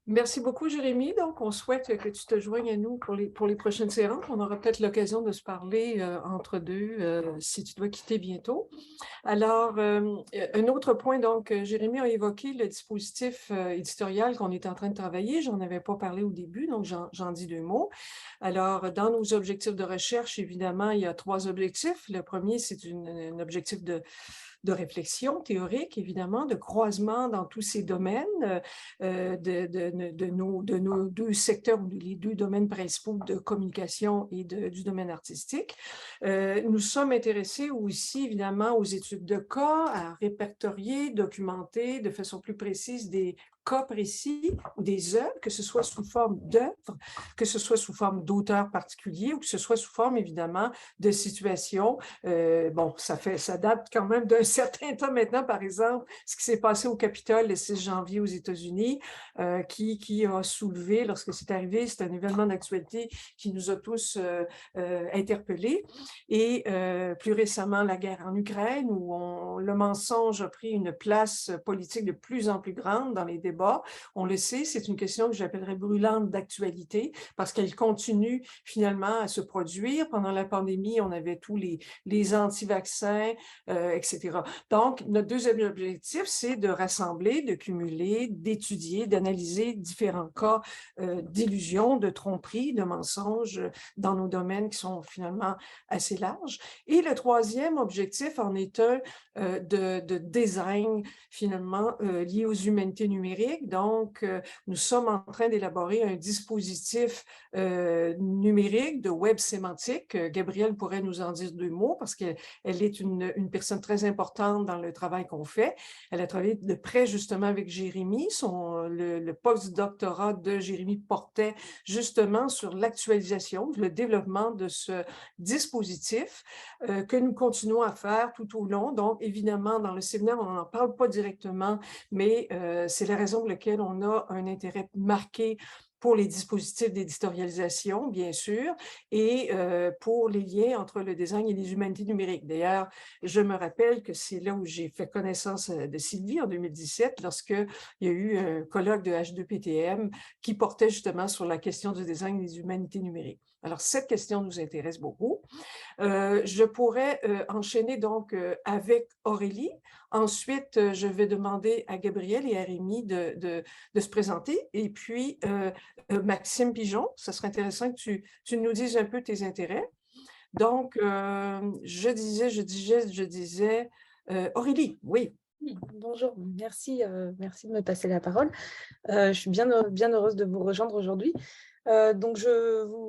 [SPEAKER 1] Merci beaucoup, Jérémy. Donc, on souhaite que tu te joignes à nous pour les prochaines séances. On aura peut-être l'occasion de se parler entre deux si tu dois quitter bientôt. Alors, un autre point, donc, Jérémy a évoqué le dispositif éditorial qu'on est en train de travailler. J'en avais pas parlé au début, donc j'en dis deux mots. Alors, dans nos objectifs de recherche, évidemment, il y a 3 objectifs. Le premier, c'est un objectif de réflexion théorique, évidemment, de croisement dans tous ces domaines de nos 2 secteurs, les 2 domaines principaux de communication et du domaine artistique. Nous sommes intéressés aussi, évidemment, aux études de cas, à répertorier, documenter de façon plus précise des cas précis, des œuvres, que ce soit sous forme d'œuvres, que ce soit sous forme d'auteurs particuliers ou que ce soit sous forme, évidemment, de situations. Bon, ça date quand même d'un certain temps maintenant, par exemple, ce qui s'est passé au Capitole le 6 janvier aux États-Unis, qui a soulevé, lorsque c'est arrivé, c'est un événement d'actualité qui nous a tous interpellés. Et plus récemment, la guerre en Ukraine, où le mensonge a pris une place politique de plus en plus grande dans les débats. On le sait, c'est une question que j'appellerais brûlante d'actualité parce qu'elle continue finalement à se produire. Pendant la pandémie, on avait tous les anti-vaccins, etc. Donc, notre deuxième objectif, c'est de rassembler, de cumuler, d'étudier, d'analyser différents cas d'illusions, de tromperies, de mensonges dans nos domaines qui sont finalement assez larges. Et le troisième objectif en est un de design finalement lié aux humanités numériques. Donc, nous sommes en train d'élaborer un dispositif numérique de web sémantique. Gabrielle pourrait nous en dire 2 mots parce qu'elle est une personne très importante dans le travail qu'on fait. Elle a travaillé de près justement avec Jérémy. Le post-doctorat de Jérémy portait justement sur l'actualisation, le développement de ce dispositif que nous continuons à faire tout au long. Donc, évidemment, dans le séminaire, on n'en parle pas directement, mais c'est la raison pour laquelle on a un intérêt marqué pour les dispositifs d'éditorialisation, bien sûr, et pour les liens entre le design et les humanités numériques. D'ailleurs, je me rappelle que c'est là où j'ai fait connaissance de Sylvie en 2017, lorsqu'il y a eu un colloque de H2PTM qui portait justement sur la question du design et des humanités numériques. Alors, cette question nous intéresse beaucoup. Je pourrais enchaîner donc avec Aurélie. Ensuite, je vais demander à Gabrielle et à Rémi de se présenter. Et puis, Maxime Pigeon, ça serait intéressant que tu nous dises un peu tes intérêts. Donc, je disais, Aurélie, oui.
[SPEAKER 6] Oui, bonjour, merci, merci de me passer la parole. Je suis bien heureuse de vous rejoindre aujourd'hui. Donc,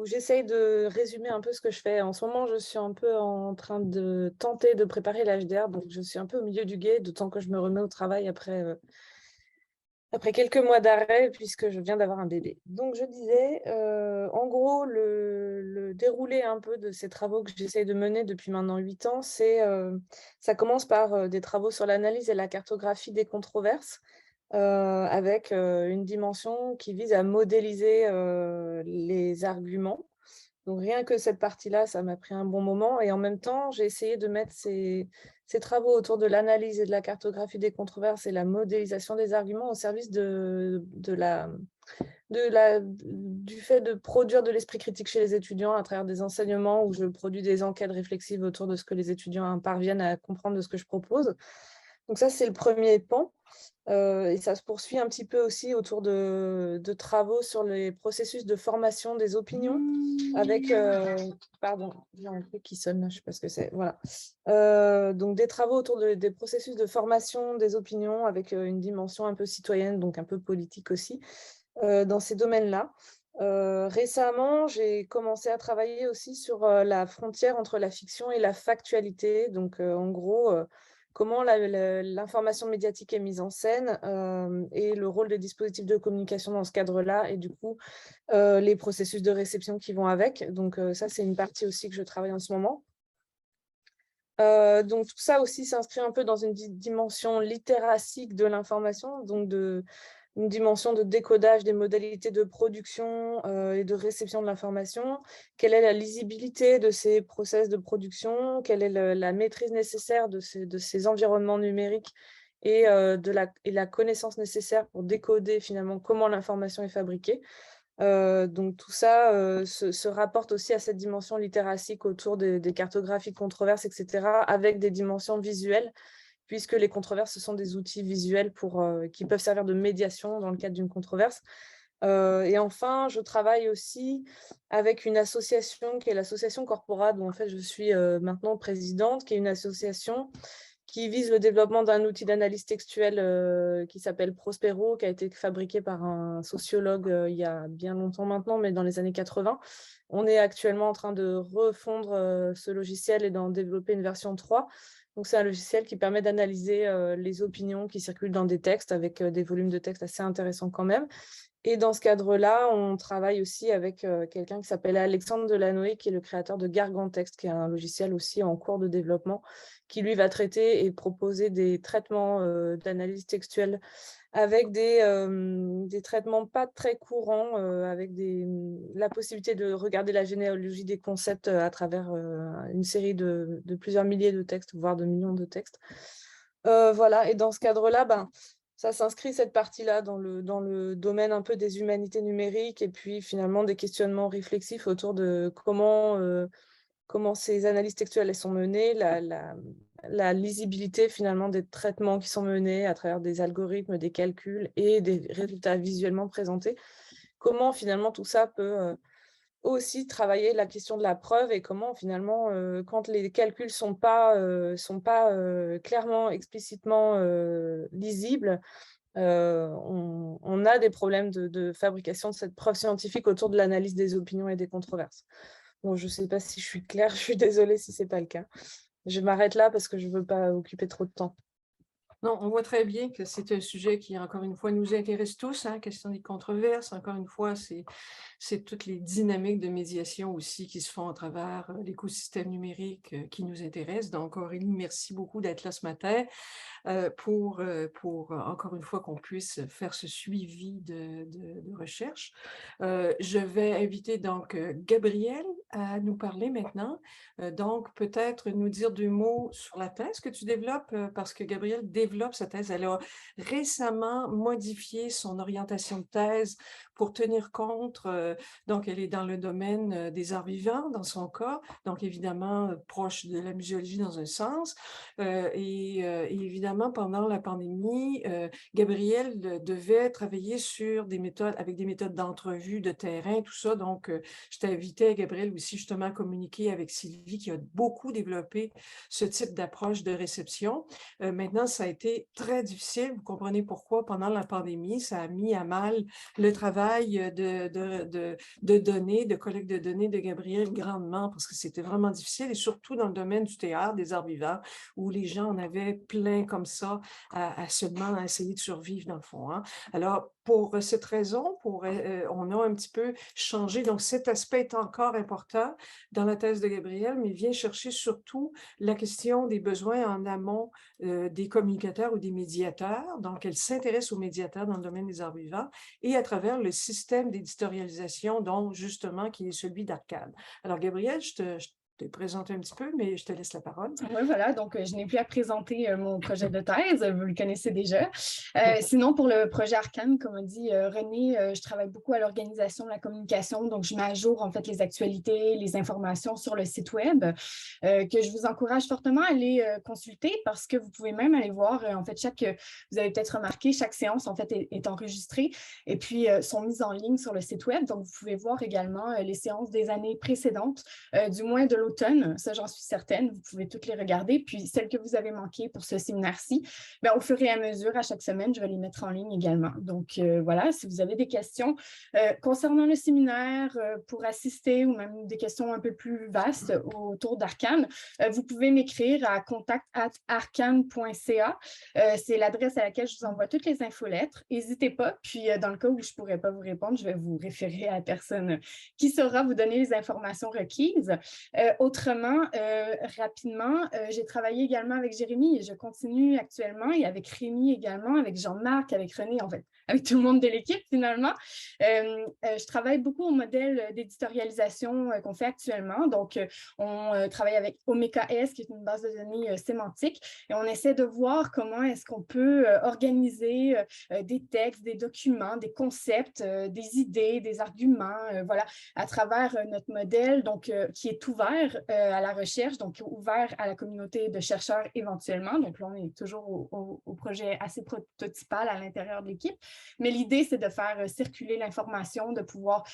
[SPEAKER 6] j'essaye de résumer un peu ce que je fais. En ce moment, je suis un peu en train de tenter de préparer l'HDR, donc je suis un peu au milieu du gué, d'autant que je me remets au travail après quelques mois d'arrêt, puisque je viens d'avoir un bébé. Donc, je disais, en gros, le déroulé un peu de ces travaux que j'essaye de mener depuis maintenant 8 ans, ça commence par des travaux sur l'analyse et la cartographie des controverses, avec une dimension qui vise à modéliser les arguments. Donc, rien que cette partie-là, ça m'a pris un bon moment. Et en même temps, j'ai essayé de mettre ces travaux autour de l'analyse et de la cartographie des controverses et la modélisation des arguments au service du fait de produire de l'esprit critique chez les étudiants à travers des enseignements où je produis des enquêtes réflexives autour de ce que les étudiants parviennent à comprendre de ce que je propose. Donc ça, c'est le premier pan. Et ça se poursuit un petit peu aussi autour de travaux sur les processus de formation des opinions avec... pardon, j'ai un truc qui sonne, je ne sais pas ce que c'est. Voilà. Donc des travaux autour des processus de formation des opinions avec une dimension un peu citoyenne, donc un peu politique aussi, dans ces domaines-là. Récemment, j'ai commencé à travailler aussi sur la frontière entre la fiction et la factualité. Donc, en gros, comment l'information médiatique est mise en scène et le rôle des dispositifs de communication dans ce cadre-là et du coup, les processus de réception qui vont avec. Donc, ça, c'est une partie aussi que je travaille en ce moment. Donc, tout ça aussi s'inscrit un peu dans une dimension littératique de l'information, donc une dimension de décodage des modalités de production et de réception de l'information. Quelle est la lisibilité de ces process de production? Quelle est la maîtrise nécessaire de ces environnements numériques et la connaissance nécessaire pour décoder finalement comment l'information est fabriquée? Donc tout ça se rapporte aussi à cette dimension littératique autour des cartographies de controverses, etc., avec des dimensions visuelles, puisque les controverses, ce sont des outils visuels qui peuvent servir de médiation dans le cadre d'une controverse. Et enfin, je travaille aussi avec une association qui est l'association Corpora, dont en fait je suis maintenant présidente, qui est une association qui vise le développement d'un outil d'analyse textuelle qui s'appelle Prospero, qui a été fabriqué par un sociologue il y a bien longtemps maintenant, mais dans les années 80. On est actuellement en train de refondre ce logiciel et d'en développer une version 3. Donc, c'est un logiciel qui permet d'analyser les opinions qui circulent dans des textes avec des volumes de texte assez intéressants quand même. Et dans ce cadre-là, on travaille aussi avec quelqu'un qui s'appelle Alexandre Delanoë, qui est le créateur de Gargantext, qui est un logiciel aussi en cours de développement, qui lui va traiter et proposer des traitements d'analyse textuelle avec des traitements pas très courants, avec la possibilité de regarder la généalogie des concepts à travers une série de plusieurs milliers de textes, voire de millions de textes. Voilà, et dans ce cadre-là, ça s'inscrit cette partie-là dans le domaine un peu des humanités numériques et puis finalement des questionnements réflexifs autour de comment ces analyses textuelles elles sont menées, la lisibilité finalement des traitements qui sont menés à travers des algorithmes, des calculs et des résultats visuellement présentés. Comment finalement tout ça peut aussi travailler la question de la preuve et comment finalement, quand les calculs sont pas clairement, explicitement lisibles, on a des problèmes de fabrication de cette preuve scientifique autour de l'analyse des opinions et des controverses. Bon, je ne sais pas si je suis claire, je suis désolée si ce n'est pas le cas. Je m'arrête là parce que je ne veux pas occuper trop de temps.
[SPEAKER 1] Non, on voit très bien que c'est un sujet qui, encore une fois, nous intéresse tous, hein, question des controverses. Encore une fois, c'est toutes les dynamiques de médiation aussi qui se font à travers l'écosystème numérique qui nous intéresse. Donc, Aurélie, merci beaucoup d'être là ce matin pour encore une fois, qu'on puisse faire ce suivi de recherche. Je vais inviter donc Gabriel à nous parler maintenant. Donc, peut-être nous dire 2 mots sur la thèse que tu développes, parce que Gabriel développe sa thèse. Elle a récemment modifié son orientation de thèse pour tenir compte, donc elle est dans le domaine des arts vivants, dans son cas, donc évidemment proche de la muséologie dans un sens, et évidemment notamment pendant la pandémie, Gabriel devait travailler sur des méthodes, avec des méthodes d'entrevue, de terrain, tout ça. Donc, je t'invitais, Gabriel, aussi justement à communiquer avec Sylvie, qui a beaucoup développé ce type d'approche de réception. Maintenant, ça a été très difficile. Vous comprenez pourquoi pendant la pandémie, ça a mis à mal le travail de données, de collecte de données de Gabriel grandement, parce que c'était vraiment difficile, et surtout dans le domaine du théâtre, des arts vivants, où les gens en avaient plein comme ça à seulement essayer de survivre dans le fond. Hein. Alors, pour cette raison, on a un petit peu changé. Donc, cet aspect est encore important dans la thèse de Gabriel, mais vient chercher surtout la question des besoins en amont des communicateurs ou des médiateurs. Donc, elle s'intéresse aux médiateurs dans le domaine des arts vivants et à travers le système d'éditorialisation, dont justement, qui est celui d'Arcane. Alors, Gabriel, je te présente un petit peu, mais je te laisse la parole.
[SPEAKER 7] Oui, voilà, donc je n'ai plus à présenter mon projet de thèse, vous le connaissez déjà. Sinon, pour le projet Arcane, comme a dit René, je travaille beaucoup à l'organisation de la communication, donc je mets à jour en fait les actualités, les informations sur le site web, que je vous encourage fortement à aller consulter, parce que vous pouvez même aller voir, en fait, vous avez peut-être remarqué, chaque séance en fait est enregistrée et puis sont mises en ligne sur le site web, donc vous pouvez voir également les séances des années précédentes, du moins de l'automne, ça j'en suis certaine, vous pouvez toutes les regarder, puis celles que vous avez manquées pour ce séminaire-ci, au fur et à mesure, à chaque semaine, je vais les mettre en ligne également. Donc voilà, si vous avez des questions concernant le séminaire, pour assister, ou même des questions un peu plus vastes autour d'Arcane, vous pouvez m'écrire à contact@arcane.ca, c'est l'adresse à laquelle je vous envoie toutes les infolettres. N'hésitez pas, puis dans le cas où je ne pourrais pas vous répondre, je vais vous référer à la personne qui saura vous donner les informations requises. Autrement, rapidement, j'ai travaillé également avec Jérémy et je continue actuellement, et avec Rémi également, avec Jean-Marc, avec René, en fait, avec tout le monde de l'équipe finalement. Je travaille beaucoup au modèle d'éditorialisation qu'on fait actuellement. Donc, on travaille avec OMEKS, qui est une base de données sémantique, et on essaie de voir comment est-ce qu'on peut organiser des textes, des documents, des concepts, des idées, des arguments, voilà, à travers notre modèle, donc, qui est ouvert à la recherche, donc ouvert à la communauté de chercheurs éventuellement. Donc là, on est toujours au projet assez prototypal à l'intérieur de l'équipe. Mais l'idée, c'est de faire circuler l'information, de pouvoir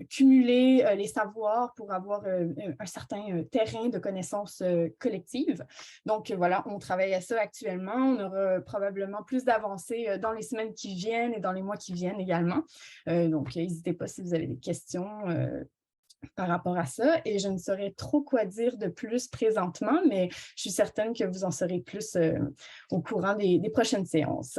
[SPEAKER 7] cumuler les savoirs pour avoir un certain terrain de connaissances collectives. Donc voilà, on travaille à ça actuellement. On aura probablement plus d'avancées dans les semaines qui viennent et dans les mois qui viennent également. Donc, n'hésitez pas si vous avez des questions par rapport à ça, et je ne saurais trop quoi dire de plus présentement, mais je suis certaine que vous en saurez plus au courant des prochaines séances.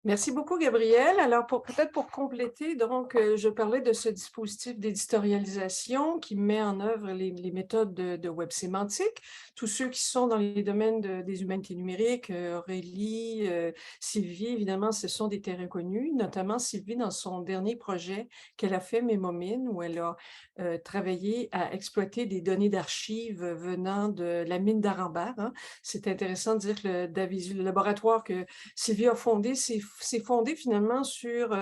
[SPEAKER 1] Merci beaucoup, Gabrielle. Alors, peut-être pour compléter, donc, je parlais de ce dispositif d'éditorialisation qui met en œuvre les méthodes de web sémantique. Tous ceux qui sont dans les domaines des humanités numériques, Aurélie, Sylvie, évidemment, ce sont des terrains connus, notamment Sylvie dans son dernier projet qu'elle a fait, Mémomine, où elle a travaillé à exploiter des données d'archives venant de la mine d'Arambert. Hein. C'est intéressant de dire que le laboratoire que Sylvie a fondé, c'est fondé finalement sur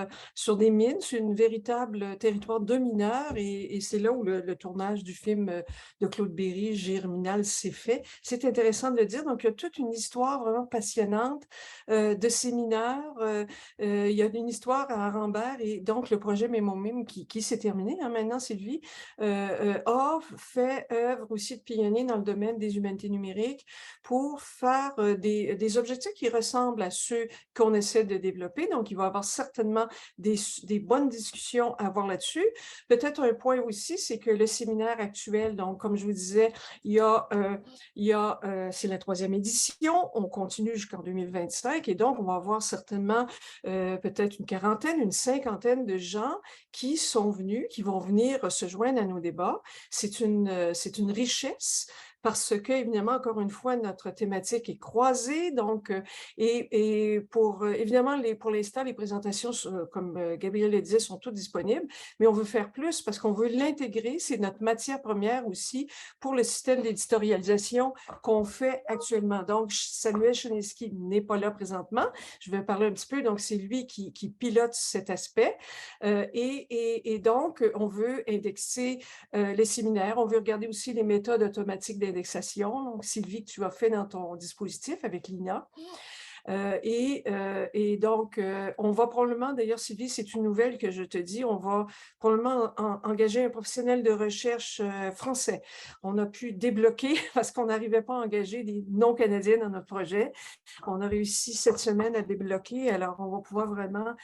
[SPEAKER 1] des mines, sur une véritable territoire de mineurs, et c'est là où le tournage du film de Claude Berry, Germinal, s'est fait. C'est intéressant de le dire. Donc, il y a toute une histoire vraiment passionnante de ces mineurs. Il y a une histoire à Arambert, et donc le projet Mémomime qui s'est terminé hein, maintenant, Sylvie, a fait œuvre aussi de pionnier dans le domaine des humanités numériques pour faire des objectifs qui ressemblent à ceux qu'on essaie de développer. Donc, il va y avoir certainement des bonnes discussions à avoir là-dessus. Peut-être un point aussi, c'est que le séminaire actuel, donc, comme je vous disais, c'est la 3e édition, on continue jusqu'en 2025, et donc, on va avoir certainement peut-être une cinquantaine de gens qui sont venus, qui vont venir se joindre à nos débats. C'est une richesse, parce que, évidemment, encore une fois, notre thématique est croisée. Donc, et évidemment, pour l'instant, les présentations, comme Gabriel le disait, sont toutes disponibles, mais on veut faire plus parce qu'on veut l'intégrer. C'est notre matière première aussi pour le système d'éditorialisation qu'on fait actuellement. Donc, Samuel Choniski n'est pas là présentement. Je vais parler un petit peu. Donc, c'est lui qui pilote cet aspect. Et donc, on veut indexer les séminaires. On veut regarder aussi les méthodes automatiques d'indexation d'indexation, donc Sylvie, que tu as fait dans ton dispositif avec l'INA. Et donc, on va probablement, d'ailleurs, Sylvie, c'est une nouvelle que je te dis, on va probablement engager un professionnel de recherche français. On a pu débloquer, parce qu'on n'arrivait pas à engager des non-Canadiens dans notre projet. On a réussi cette semaine à débloquer, alors on va pouvoir vraiment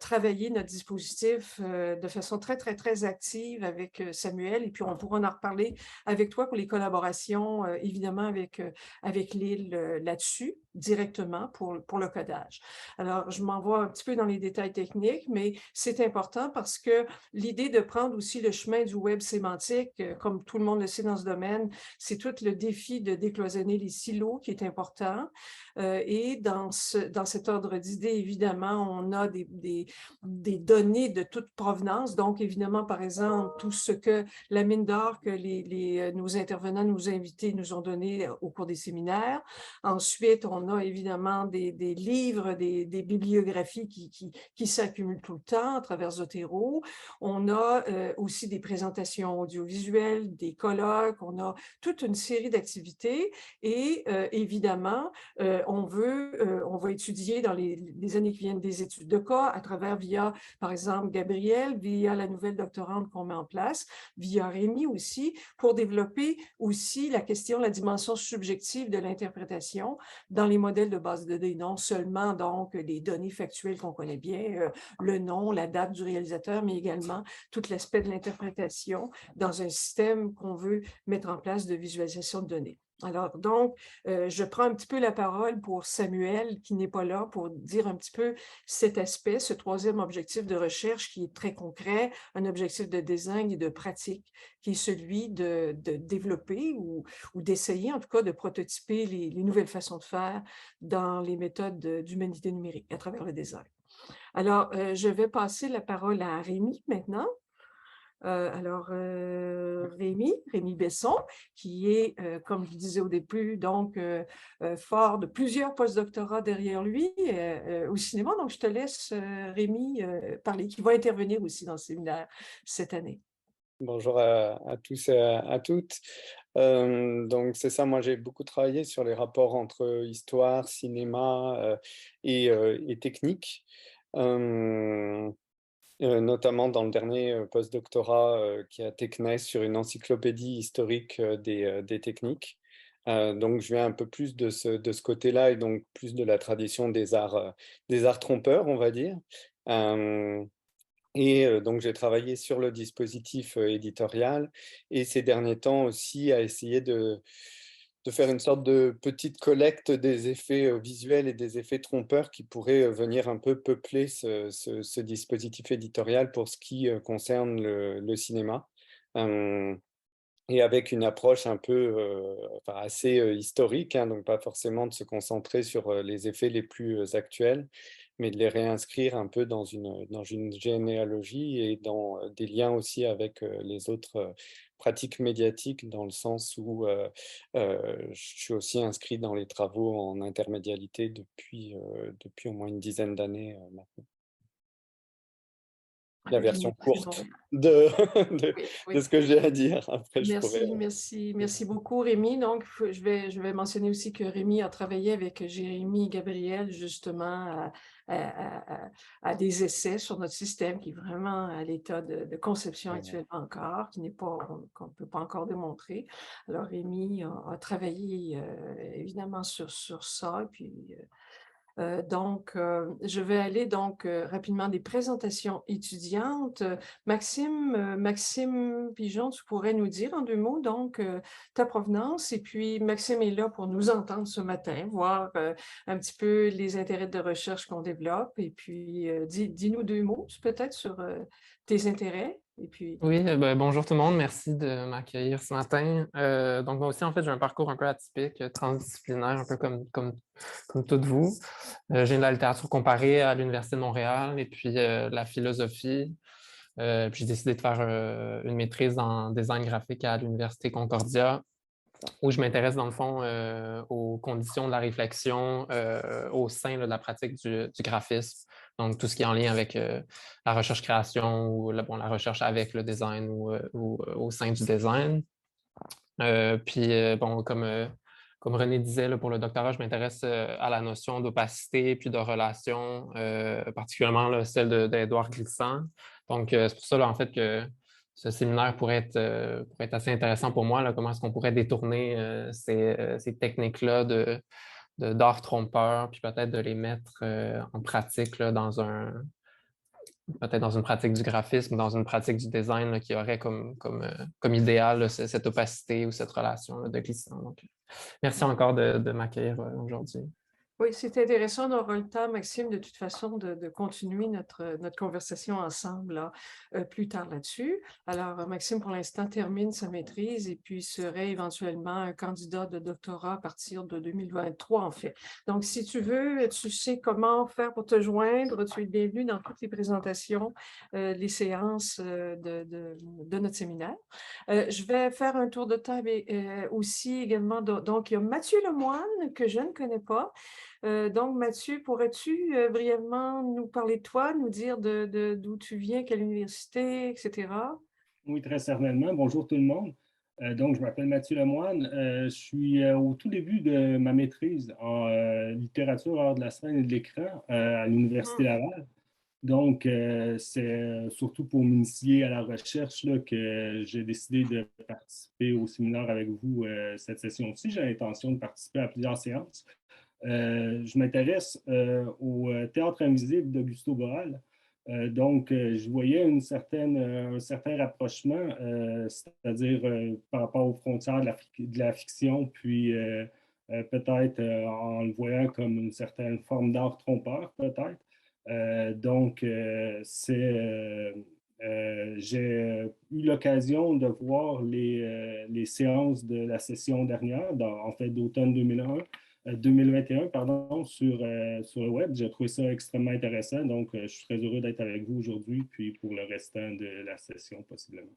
[SPEAKER 1] travailler notre dispositif de façon très, très, très active avec Samuel, et puis on pourra en reparler avec toi pour les collaborations, évidemment, avec Lille là-dessus, directement pour le codage. Alors, je m'en vais un petit peu dans les détails techniques, mais c'est important parce que l'idée de prendre aussi le chemin du web sémantique, comme tout le monde le sait dans ce domaine, c'est tout le défi de décloisonner les silos qui est important. Et dans cet ordre d'idées, évidemment, on a des données de toute provenance. Donc, évidemment, par exemple, tout ce que la mine d'or que nos intervenants, nos invités nous ont donné au cours des séminaires. Ensuite, on a évidemment des livres, des bibliographies qui s'accumulent tout le temps à travers Zotero. On a aussi des présentations audiovisuelles, des colloques, on a toute une série d'activités et évidemment, on va étudier dans les années qui viennent des études de cas à travers via, par exemple, Gabrielle, via la nouvelle doctorante qu'on met en place, via Rémi aussi, pour développer aussi la question, la dimension subjective de l'interprétation dans les modèles de base de données, non seulement donc les données factuelles qu'on connaît bien, le nom, la date du réalisateur, mais également tout l'aspect de l'interprétation dans un système qu'on veut mettre en place de visualisation de données. Alors, donc, je prends un petit peu la parole pour Samuel, qui n'est pas là, pour dire un petit peu cet aspect, ce troisième objectif de recherche qui est très concret, un objectif de design et de pratique, qui est celui de développer ou d'essayer, en tout cas, de prototyper les nouvelles façons de faire dans les méthodes d'humanité numérique à travers le design. Alors, je vais passer la parole à Rémi maintenant. Rémi Besson, qui est, comme je disais au début, donc fort de plusieurs postdoctorats derrière lui au cinéma. Donc, je te laisse, Rémi, parler, qui va intervenir aussi dans le séminaire cette année.
[SPEAKER 8] Bonjour à tous et à toutes. Donc, c'est ça, moi j'ai beaucoup travaillé sur les rapports entre histoire, cinéma et technique. Notamment dans le dernier postdoctorat qui est à Tecnes sur une encyclopédie historique des techniques. Donc, je viens un peu plus de ce côté-là et donc plus de la tradition des arts trompeurs, on va dire. Donc, j'ai travaillé sur le dispositif éditorial et ces derniers temps aussi à essayer de faire une sorte de petite collecte des effets visuels et des effets trompeurs qui pourraient venir un peu peupler ce dispositif éditorial pour ce qui concerne le cinéma. Et avec une approche un peu assez historique, hein, donc pas forcément de se concentrer sur les effets les plus actuels, mais de les réinscrire un peu dans une généalogie et dans des liens aussi avec les autres pratiques médiatiques, dans le sens où je suis aussi inscrit dans les travaux en intermédialité depuis au moins une dizaine d'années maintenant. La version courte de ce que j'ai à dire. Après,
[SPEAKER 1] merci beaucoup, Rémi. Donc, je vais mentionner aussi que Rémi a travaillé avec Jérémy et Gabriel, justement, à des essais sur notre système qui est vraiment à l'état de conception actuellement encore, qu'on ne peut pas encore démontrer. Alors, Rémi a travaillé évidemment sur ça, puis... Donc, je vais aller rapidement des présentations étudiantes. Maxime Pigeon, tu pourrais nous dire en 2 mots donc ta provenance, et puis Maxime est là pour nous entendre ce matin, voir un petit peu les intérêts de recherche qu'on développe, et puis dis-nous 2 mots peut-être sur tes intérêts. Et puis...
[SPEAKER 9] Oui, bonjour tout le monde, merci de m'accueillir ce matin. Donc moi aussi, en fait, j'ai un parcours un peu atypique, transdisciplinaire, un peu comme toutes vous. J'ai de la littérature comparée à l'Université de Montréal et puis la philosophie. Puis j'ai décidé de faire une maîtrise en design graphique à l'Université Concordia, où je m'intéresse dans le fond aux conditions de la réflexion au sein de la pratique du graphisme. Donc, tout ce qui est en lien avec la recherche-création ou la recherche avec le design ou au sein du design. Bon, comme René disait, là, pour le doctorat, je m'intéresse à la notion d'opacité puis de relation, particulièrement là, celle d'Édouard Glissant. Donc, c'est pour ça, là, en fait, que ce séminaire pourrait être assez intéressant pour moi. Là, comment est-ce qu'on pourrait détourner ces techniques-là d'art trompeur, puis peut-être de les mettre en pratique là, peut-être dans une pratique du graphisme, dans une pratique du design là, qui aurait comme idéal là, cette opacité ou cette relation là, de glissant. Donc, merci encore de m'accueillir aujourd'hui.
[SPEAKER 1] Oui, c'est intéressant. On aura le temps, Maxime, de toute façon, de continuer notre conversation ensemble là, plus tard là-dessus. Alors, Maxime, pour l'instant, termine sa maîtrise et puis serait éventuellement un candidat de doctorat à partir de 2023, en fait. Donc, si tu veux, tu sais comment faire pour te joindre. Tu es bienvenu dans toutes les présentations, les séances de notre séminaire. Je vais faire un tour de table aussi également. Donc, il y a Mathieu Lemoine, que je ne connais pas. Donc, Mathieu, pourrais-tu brièvement nous parler de toi, nous dire d'où tu viens, quelle université, etc.?
[SPEAKER 10] Oui, très certainement. Bonjour tout le monde. Donc, je m'appelle Mathieu Lemoine. Je suis au tout début de ma maîtrise en littérature, art de la scène et de l'écran à l'Université Laval. Donc, c'est surtout pour m'initier à la recherche là, que j'ai décidé de participer au séminaire avec vous cette session-ci. J'ai l'intention de participer à plusieurs séances. Je m'intéresse au théâtre invisible d'Augusto Boal. Donc, je voyais un certain rapprochement, c'est-à-dire par rapport aux frontières de la fiction, puis peut-être en le voyant comme une certaine forme d'art trompeur, peut-être. J'ai eu l'occasion de voir les séances de la session dernière, en fait d'automne 2021, pardon, sur le web. J'ai trouvé ça extrêmement intéressant. Donc, je suis très heureux d'être avec vous aujourd'hui, puis pour le restant de la session, possiblement.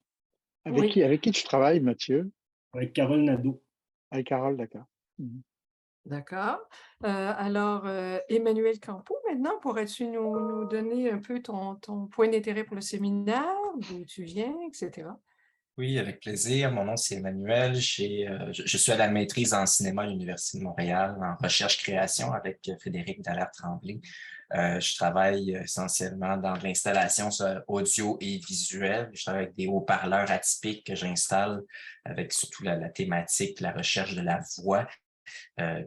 [SPEAKER 2] Avec qui tu travailles, Mathieu?
[SPEAKER 10] Avec Carole Nadeau.
[SPEAKER 2] Avec Carole, d'accord.
[SPEAKER 1] D'accord. Alors, Emmanuel Campo, maintenant, pourrais-tu nous donner un peu ton point d'intérêt pour le séminaire, d'où tu viens, etc.?
[SPEAKER 11] Oui, avec plaisir. Mon nom, c'est Emmanuel. Je suis à la maîtrise en cinéma à l'Université de Montréal, en recherche-création avec Frédéric Dallaire-Tremblay. Je travaille essentiellement dans l'installation audio et visuelle. Je travaille avec des haut-parleurs atypiques que j'installe avec surtout la thématique, la recherche de la voix,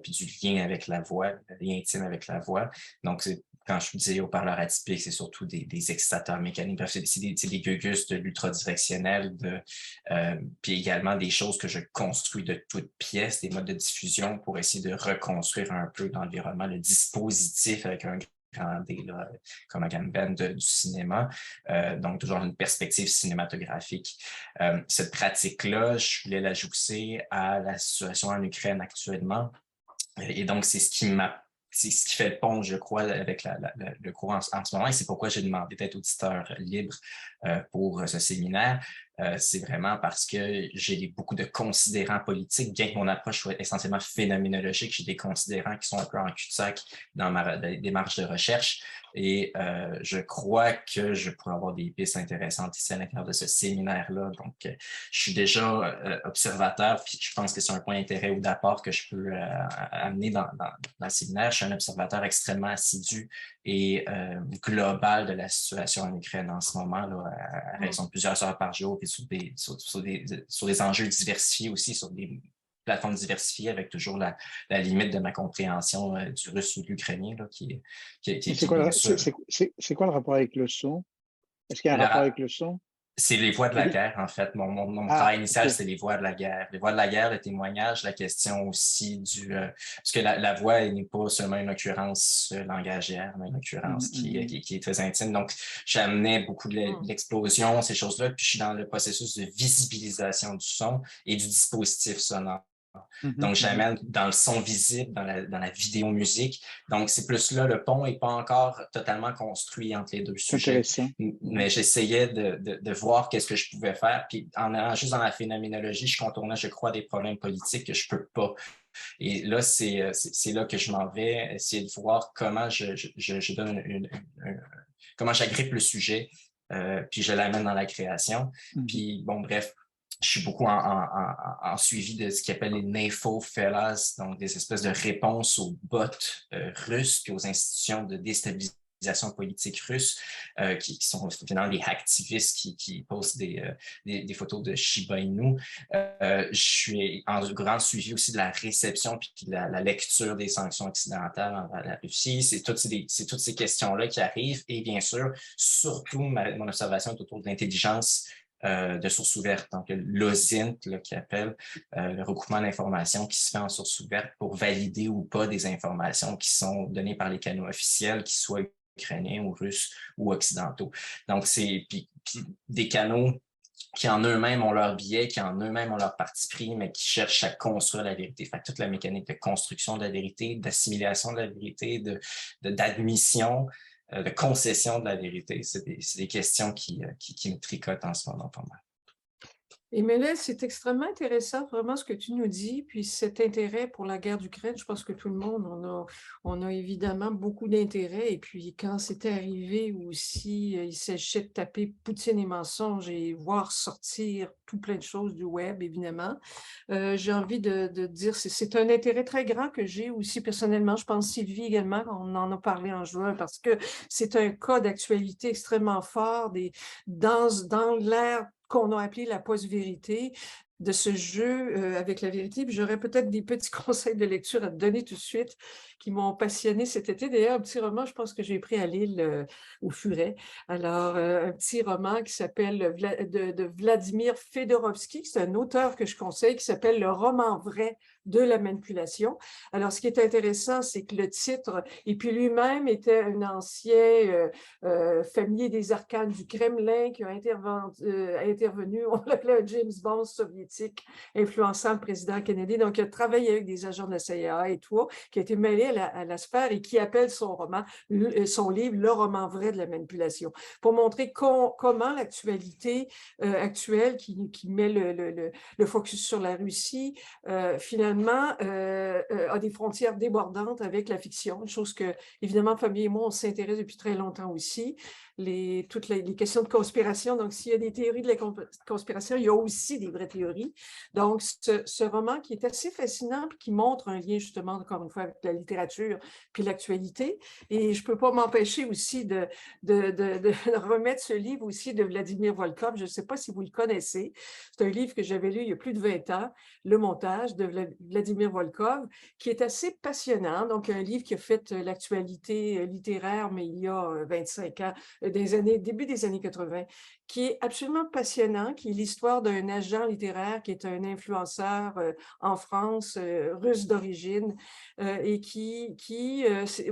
[SPEAKER 11] puis du lien avec la voix, le lien intime avec la voix. Donc, quand je dis haut-parleurs atypiques, c'est surtout des excitateurs mécaniques. Bref, c'est des gugus de l'ultradirectionnel, puis également des choses que je construis de toutes pièces, des modes de diffusion pour essayer de reconstruire un peu l'environnement, le dispositif avec un grand D, là, comme un band du cinéma. Donc, toujours une perspective cinématographique. Cette pratique-là, je voulais la jousser à la situation en Ukraine actuellement. Et donc, c'est ce qui fait le pont, je crois, avec le cours en ce moment. Et c'est pourquoi j'ai demandé d'être auditeur libre pour ce séminaire. C'est vraiment parce que j'ai beaucoup de considérants politiques, bien que mon approche soit essentiellement phénoménologique. J'ai des considérants qui sont un peu en cul-de-sac dans ma démarche de recherche. Et je crois que je pourrais avoir des pistes intéressantes ici à l'intérieur de ce séminaire-là. Donc, je suis déjà observateur, puis je pense que c'est un point d'intérêt ou d'apport que je peux amener dans le séminaire. Je suis un observateur extrêmement assidu et global de la situation en Ukraine en ce moment, là, à raison de plusieurs heures par jour, puis sur des enjeux diversifiés aussi, sur des plateformes diversifiées, avec toujours la limite de ma compréhension du russe ou de l'ukrainien.
[SPEAKER 2] C'est quoi le rapport avec le son? Est-ce qu'il y a un rapport avec le son?
[SPEAKER 11] C'est les voix de la guerre, en fait. Mon travail initial, c'est les voix de la guerre. Les voix de la guerre, le témoignage, la question aussi parce que la voix n'est pas seulement une occurrence langagière, mais une occurrence qui est très intime. Donc, j'amenais beaucoup de l'explosion, ces choses-là, puis je suis dans le processus de visibilisation du son et du dispositif sonore. Donc, j'amène dans le son visible, dans la vidéo musique. Donc, c'est plus là, le pont n'est pas encore totalement construit entre les deux sujets. Mais j'essayais de voir qu'est-ce que je pouvais faire. Puis, en allant juste dans la phénoménologie, je contournais, je crois, des problèmes politiques que je ne peux pas. Et là, c'est là que je m'en vais, essayer de voir comment je donne comment j'agrippe le sujet, puis je l'amène dans la création. Puis, bon, bref. je suis beaucoup en suivi de ce qu'ils appellent les NAFO fellas, donc des espèces de réponses aux bots russes puis aux institutions de déstabilisation politique russe, qui sont finalement des hacktivistes qui postent des photos de Shiba Inu. Je suis en grand suivi aussi de la réception puis de la lecture des sanctions occidentales envers la Russie. C'est toutes ces questions-là qui arrivent. Et bien sûr, surtout, mon observation est autour de l'intelligence de source ouverte, donc l'OSINT qui appelle le recoupement d'informations qui se fait en source ouverte pour valider ou pas des informations qui sont données par les canaux officiels, qui soient ukrainiens ou russes ou occidentaux. Donc, c'est des canaux qui en eux-mêmes ont leur biais, qui en eux-mêmes ont leur parti pris, mais qui cherchent à construire la vérité. Fait que toute la mécanique de construction de la vérité, d'assimilation de la vérité, d'admission, de concession de la vérité, c'est des questions qui me tricotent en ce moment pour moi.
[SPEAKER 1] Emmanuel, c'est extrêmement intéressant vraiment ce que tu nous dis, puis cet intérêt pour la guerre d'Ukraine, je pense que tout le monde, on a évidemment beaucoup d'intérêt, et puis quand c'était arrivé aussi, il s'agissait de taper Poutine et mensonges et voir sortir tout plein de choses du web, évidemment. J'ai envie de dire, c'est un intérêt très grand que j'ai aussi personnellement, je pense Sylvie également, on en a parlé en juin, parce que c'est un cas d'actualité extrêmement fort dans l'ère qu'on a appelé la post-vérité, de ce jeu avec la vérité. Puis j'aurais peut-être des petits conseils de lecture à te donner tout de suite qui m'ont passionné cet été. D'ailleurs, un petit roman, je pense que j'ai pris à Lille au Furet. Alors, un petit roman qui s'appelle de Vladimir Fedorovski, c'est un auteur que je conseille, qui s'appelle Le roman vrai de la manipulation. Alors, ce qui est intéressant, c'est que le titre, et puis lui-même était un ancien familier des arcanes du Kremlin qui a intervenu, on l'appelait un James Bond soviétique, influençant le président Kennedy. Donc, il a travaillé avec des agents de la CIA et tout, qui a été mêlé à la sphère et qui appelle son livre « Le roman vrai de la manipulation », pour montrer comment l'actualité actuelle qui met le focus sur la Russie, finalement, a des frontières débordantes avec la fiction, une chose que, évidemment, Fabien et moi, on s'intéresse depuis très longtemps aussi. Toutes les questions de conspiration. Donc, s'il y a des théories de la conspiration, il y a aussi des vraies théories. Donc, ce roman qui est assez fascinant, puis qui montre un lien, justement, encore une fois, avec la littérature puis l'actualité. Et je ne peux pas m'empêcher aussi de remettre ce livre aussi de Vladimir Volkov. Je ne sais pas si vous le connaissez. C'est un livre que j'avais lu il y a plus de 20 ans, Le montage de Vladimir Volkov, qui est assez passionnant. Donc, un livre qui a fait l'actualité littéraire, mais il y a 25 ans, début des années 80, qui est absolument passionnant, qui est l'histoire d'un agent littéraire qui est un influenceur en France, russe d'origine, et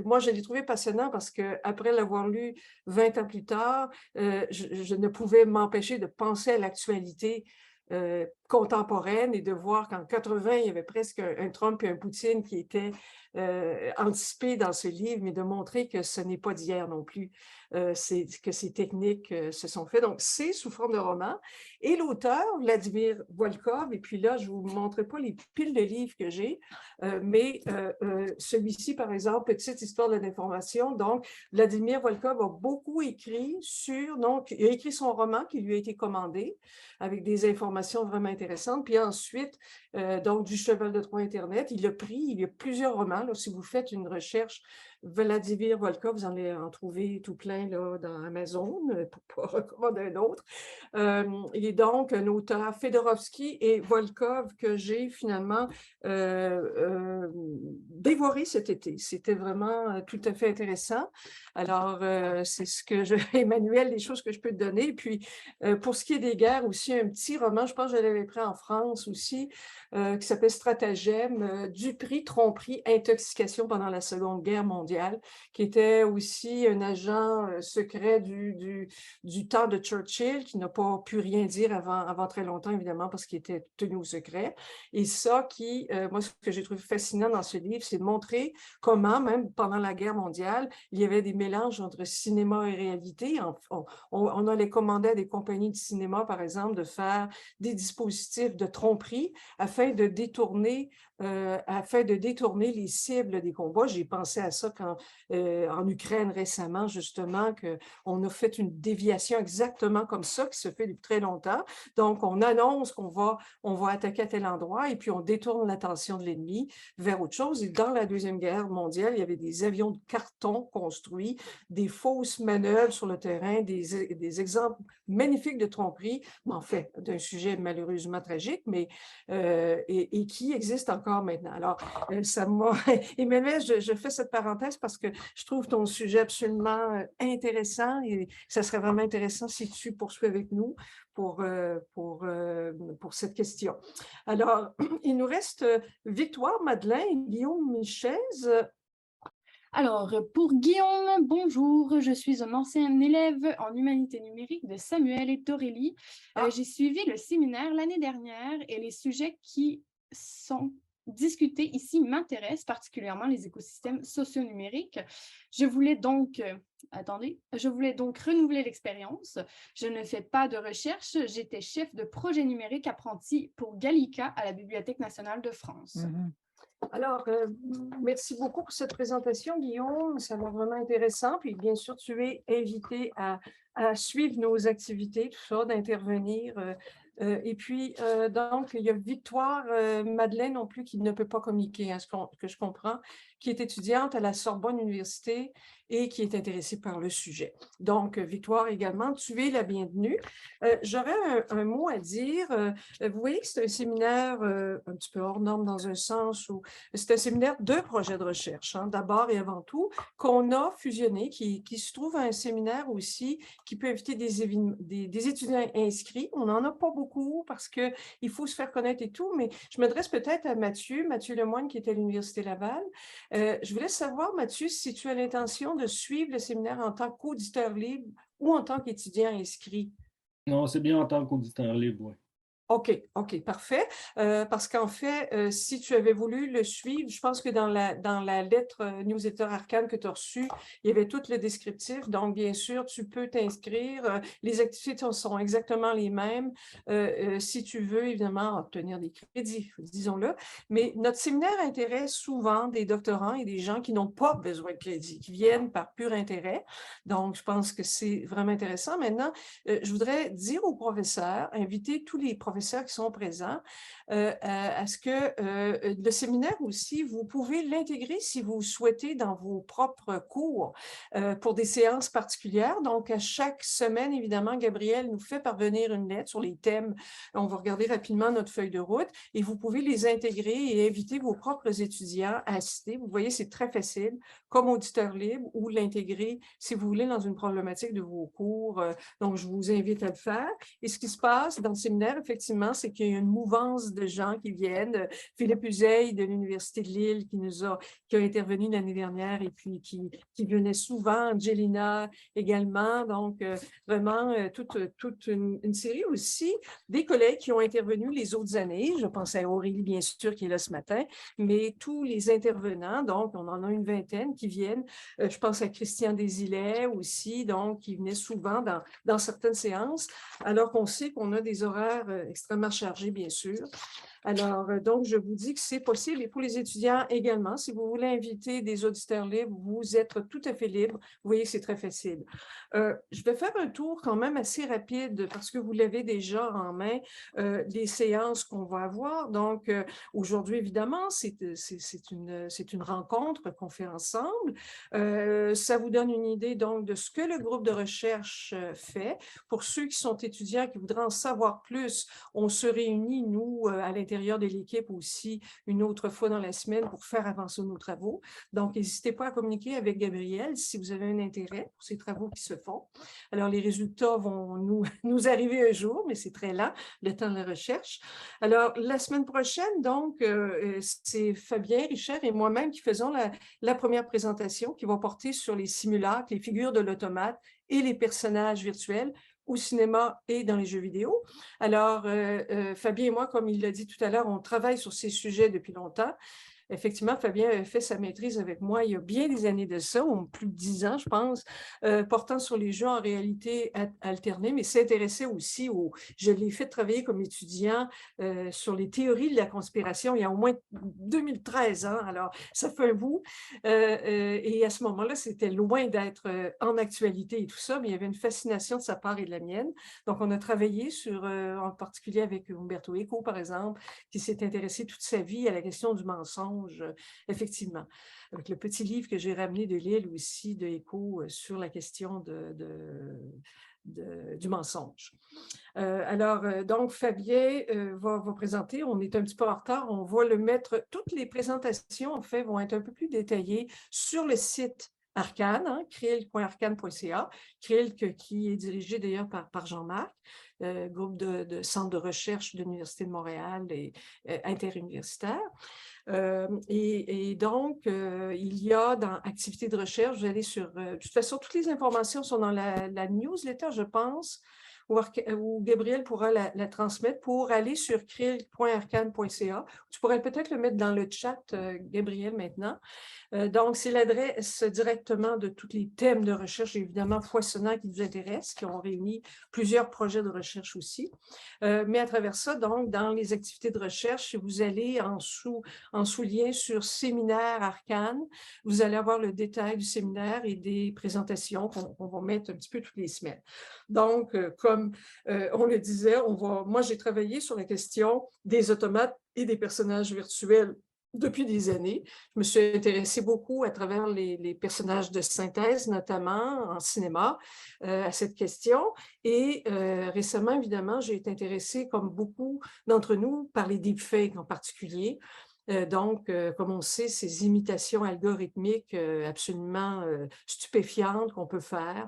[SPEAKER 1] moi, je l'ai trouvé passionnant parce qu'après l'avoir lu 20 ans plus tard, je ne pouvais m'empêcher de penser à l'actualité contemporaine et de voir qu'en 80, il y avait presque un Trump et un Poutine qui étaient anticipés dans ce livre, mais de montrer que ce n'est pas d'hier non plus, que ces techniques se sont faites. Donc, c'est sous forme de roman. Et l'auteur, Vladimir Volkov, et puis là, je ne vous montrerai pas les piles de livres que j'ai, mais celui-ci, par exemple, Petite histoire de l'information. Donc, Vladimir Volkov a beaucoup écrit donc, il a écrit son roman qui lui a été commandé avec des informations vraiment intéressantes. Puis ensuite, donc, du cheval de Troie Internet, il y a plusieurs romans. Là, si vous faites une recherche Vladimir Volkov, vous allez en trouver tout plein là, dans Amazon, pour ne pas recommander un autre. Il est donc un auteur, Fedorovski et Volkov, que j'ai finalement dévoré cet été. C'était vraiment tout à fait intéressant. Alors, c'est ce que Emmanuel, les choses que je peux te donner. Et puis, pour ce qui est des guerres, aussi un petit roman, je pense que je l'avais pris en France aussi, qui s'appelle Stratagème, Duperie, tromperie, intoxication pendant la Seconde Guerre mondiale, qui était aussi un agent secret du temps de Churchill, qui n'a pas pu rien dire avant très longtemps, évidemment, parce qu'il était tenu au secret. Et ça moi, ce que j'ai trouvé fascinant dans ce livre, c'est de montrer comment, même pendant la guerre mondiale, il y avait des mélanges entre cinéma et réalité. On allait commander à des compagnies de cinéma, par exemple, de faire des dispositifs de tromperie afin de détourner les cibles des combats. J'ai pensé à ça en Ukraine récemment, justement, qu'on a fait une déviation exactement comme ça, qui se fait depuis très longtemps. Donc, on annonce qu'on va attaquer à tel endroit et puis on détourne l'attention de l'ennemi vers autre chose. Et dans la Deuxième Guerre mondiale, il y avait des avions de carton construits, des fausses manœuvres sur le terrain, des exemples magnifiques de tromperie, en fait, d'un sujet malheureusement tragique, mais et qui existe encore maintenant. Alors, ça m'a... Emmanuel, je fais cette parenthèse parce que je trouve ton sujet absolument intéressant et ça serait vraiment intéressant si tu poursuis avec nous pour cette question. Alors, il nous reste Victoire, Madeleine, Guillaume, Michèze.
[SPEAKER 7] Alors, pour Guillaume, bonjour, je suis un ancien élève en humanité numérique de Samuel et d'Aurélie. J'ai suivi le séminaire l'année dernière et les sujets qui sont discutés ici m'intéressent, particulièrement les écosystèmes socio-numériques. Je voulais donc renouveler l'expérience. Je ne fais pas de recherche, j'étais chef de projet numérique apprenti pour Gallica à la Bibliothèque nationale de France.
[SPEAKER 1] Alors, merci beaucoup pour cette présentation, Guillaume. Ça va vraiment intéressant. Puis, bien sûr, tu es invité à suivre nos activités, tout ça, d'intervenir. Et puis, donc, il y a Victoire, Madeleine non plus, qui ne peut pas communiquer, hein, ce que je comprends, qui est étudiante à la Sorbonne Université et qui est intéressée par le sujet. Donc, Victoire également, tu es la bienvenue. J'aurais un mot à dire. Vous voyez que c'est un séminaire un petit peu hors norme dans un sens où c'est un séminaire de projet de recherche, hein, d'abord et avant tout, qu'on a fusionné, qui se trouve à un séminaire aussi qui peut inviter des étudiants inscrits. On n'en a pas beaucoup parce qu'il faut se faire connaître et tout, mais je m'adresse peut-être à Mathieu Lemoine qui est à l'Université Laval. Je voulais savoir, Mathieu, si tu as l'intention de suivre le séminaire en tant qu'auditeur libre ou en tant qu'étudiant inscrit.
[SPEAKER 10] Non, c'est bien en tant qu'auditeur libre, oui.
[SPEAKER 1] OK, parfait. Parce qu'en fait, si tu avais voulu le suivre, je pense que dans la lettre newsletter Arcane que tu as reçue, il y avait tout le descriptif. Donc, bien sûr, tu peux t'inscrire. Les activités sont exactement les mêmes. Si tu veux, évidemment, obtenir des crédits, disons-le. Mais notre séminaire intéresse souvent des doctorants et des gens qui n'ont pas besoin de crédit, qui viennent par pur intérêt. Donc, je pense que c'est vraiment intéressant. Maintenant, je voudrais dire aux professeurs, inviter tous les professeurs qui sont présents, à ce que le séminaire aussi, vous pouvez l'intégrer si vous souhaitez dans vos propres cours pour des séances particulières. Donc, à chaque semaine, évidemment, Gabrielle nous fait parvenir une lettre sur les thèmes. On va regarder rapidement notre feuille de route et vous pouvez les intégrer et inviter vos propres étudiants à assister. Vous voyez, c'est très facile, comme auditeur libre, ou l'intégrer, si vous voulez, dans une problématique de vos cours. Donc, je vous invite à le faire. Et ce qui se passe dans le séminaire, effectivement, c'est qu'il y a une mouvance de gens qui viennent. Philippe Uzeil de l'Université de Lille qui a intervenu l'année dernière et puis qui venait souvent, Angelina également. Donc, vraiment, toute une série aussi des collègues qui ont intervenu les autres années. Je pense à Aurélie, bien sûr, qui est là ce matin, mais tous les intervenants, donc on en a une vingtaine qui viennent. Je pense à Christian Desilets aussi, donc qui venait souvent dans certaines séances, alors qu'on sait qu'on a des horaires extrêmement chargés, bien sûr. Alors, donc, je vous dis que c'est possible et pour les étudiants également. Si vous voulez inviter des auditeurs libres, vous êtes tout à fait libre. Vous voyez, c'est très facile. Je vais faire un tour quand même assez rapide parce que vous l'avez déjà en main, des séances qu'on va avoir. Donc, aujourd'hui, évidemment, c'est une rencontre qu'on fait ensemble. Ça vous donne une idée donc de ce que le groupe de recherche fait. Pour ceux qui sont étudiants, qui voudraient en savoir plus, on se réunit, nous, à l'intérieur de l'équipe aussi, une autre fois dans la semaine pour faire avancer nos travaux. Donc, n'hésitez pas à communiquer avec Gabrielle si vous avez un intérêt pour ces travaux qui se font. Alors, les résultats vont nous arriver un jour, mais c'est très lent, le temps de la recherche. Alors, la semaine prochaine, donc, c'est Fabien Richard et moi-même qui faisons la première présentation qui va porter sur les simulacres, les figures de l'automate et les personnages virtuels au cinéma et dans les jeux vidéo. Alors, Fabien et moi, comme il l'a dit tout à l'heure, on travaille sur ces sujets depuis longtemps. Effectivement, Fabien avait fait sa maîtrise avec moi il y a bien des années de ça, ou plus de 10 ans, je pense, portant sur les jeux en réalité alternée, mais s'intéressait aussi je l'ai fait travailler comme étudiant sur les théories de la conspiration il y a au moins 2013, hein, alors ça fait un bout. Et à ce moment-là, c'était loin d'être en actualité et tout ça, mais il y avait une fascination de sa part et de la mienne. Donc, on a travaillé en particulier avec Umberto Eco, par exemple, qui s'est intéressé toute sa vie à la question du mensonge, effectivement. Avec le petit livre que j'ai ramené de Lille aussi, de Eco, sur la question du mensonge. Donc, Fabien va présenter. On est un petit peu en retard. On va le mettre. Toutes les présentations, en fait, vont être un peu plus détaillées sur le site Arcane, hein, creel.arcane.ca, Creel qui est dirigé d'ailleurs par Jean-Marc, groupe de centre de recherche de l'Université de Montréal et interuniversitaire. Donc, il y a dans activités de recherche, vous allez de toute façon, toutes les informations sont dans la newsletter, je pense, où Gabriel pourra la transmettre pour aller sur creel.arcane.ca. Tu pourrais peut-être le mettre dans le chat, Gabriel, maintenant. Donc, c'est l'adresse directement de tous les thèmes de recherche, évidemment, foisonnants qui vous intéressent, qui ont réuni plusieurs projets de recherche aussi. Mais à travers ça, donc, dans les activités de recherche, si vous allez en sous-lien sur Séminaire Arcane, vous allez avoir le détail du séminaire et des présentations qu'on va mettre un petit peu toutes les semaines. Donc, comme on le disait, moi, j'ai travaillé sur la question des automates et des personnages virtuels depuis des années. Je me suis intéressée beaucoup à travers les personnages de synthèse, notamment en cinéma, à cette question. Et récemment, évidemment, j'ai été intéressée, comme beaucoup d'entre nous, par les deepfakes en particulier. Donc, comme on sait, ces imitations algorithmiques absolument stupéfiantes qu'on peut faire,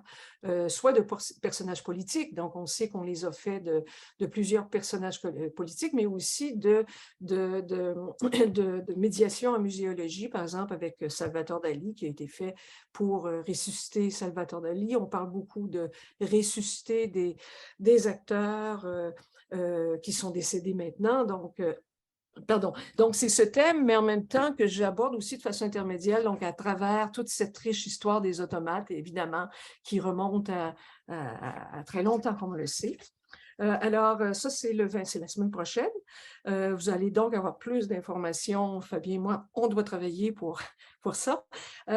[SPEAKER 1] soit de personnages politiques, donc on sait qu'on les a fait de plusieurs personnages politiques, mais aussi de médiation en muséologie, par exemple avec Salvatore Dali, qui a été fait pour ressusciter Salvatore Dali. On parle beaucoup de ressusciter des acteurs qui sont décédés maintenant, donc, c'est ce thème, mais en même temps que j'aborde aussi de façon intermédiaire, donc à travers toute cette riche histoire des automates, évidemment, qui remonte à très longtemps, comme on le sait. Alors, ça, c'est la semaine prochaine. Vous allez donc avoir plus d'informations. Fabien et moi, on doit travailler pour ça.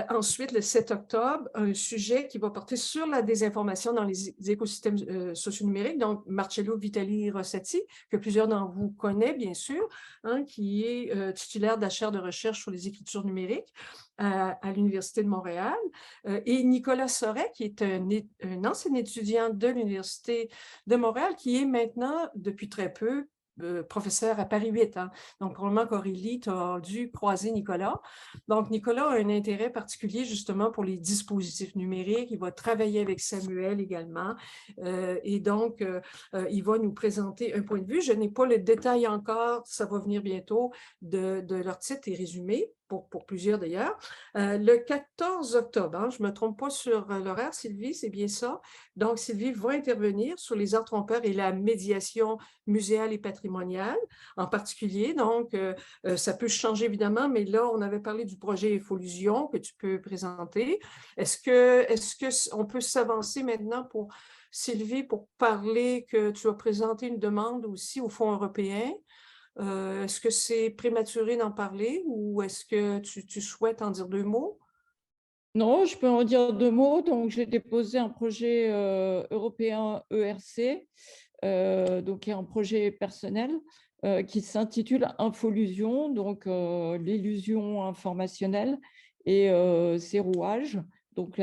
[SPEAKER 1] Ensuite, le 7 octobre, un sujet qui va porter sur la désinformation dans les écosystèmes socio-numériques. Donc, Marcello Vitali Rossetti, que plusieurs d'entre vous connaissent, bien sûr, hein, qui est titulaire de la chaire de recherche sur les écritures numériques à l'Université de Montréal, et Nicolas Soret, qui est un ancien étudiant de l'Université de Montréal, qui est maintenant, depuis très peu, professeur à Paris 8. Hein. Donc, probablement qu'Aurélie, tu as dû croiser Nicolas. Donc, Nicolas a un intérêt particulier justement pour les dispositifs numériques. Il va travailler avec Samuel également. Et donc, il va nous présenter un point de vue. Je n'ai pas le détail encore, ça va venir bientôt, de leur titre et résumé. Pour plusieurs d'ailleurs. Le 14 octobre, hein, je ne me trompe pas sur l'horaire, Sylvie, c'est bien ça. Donc, Sylvie va intervenir sur les arts trompeurs et la médiation muséale et patrimoniale en particulier. Donc, ça peut changer évidemment, mais là, on avait parlé du projet Effolusion que tu peux présenter. Est-ce qu'on peut s'avancer maintenant pour Sylvie, pour parler que tu as présenté une demande aussi au Fonds européen? Est-ce que c'est prématuré d'en parler ou est-ce que tu souhaites en dire 2 mots?
[SPEAKER 4] Non, je peux en dire 2 mots. Donc, j'ai déposé un projet européen ERC, donc qui est un projet personnel qui s'intitule Infolusion, donc l'illusion informationnelle et ses rouages, donc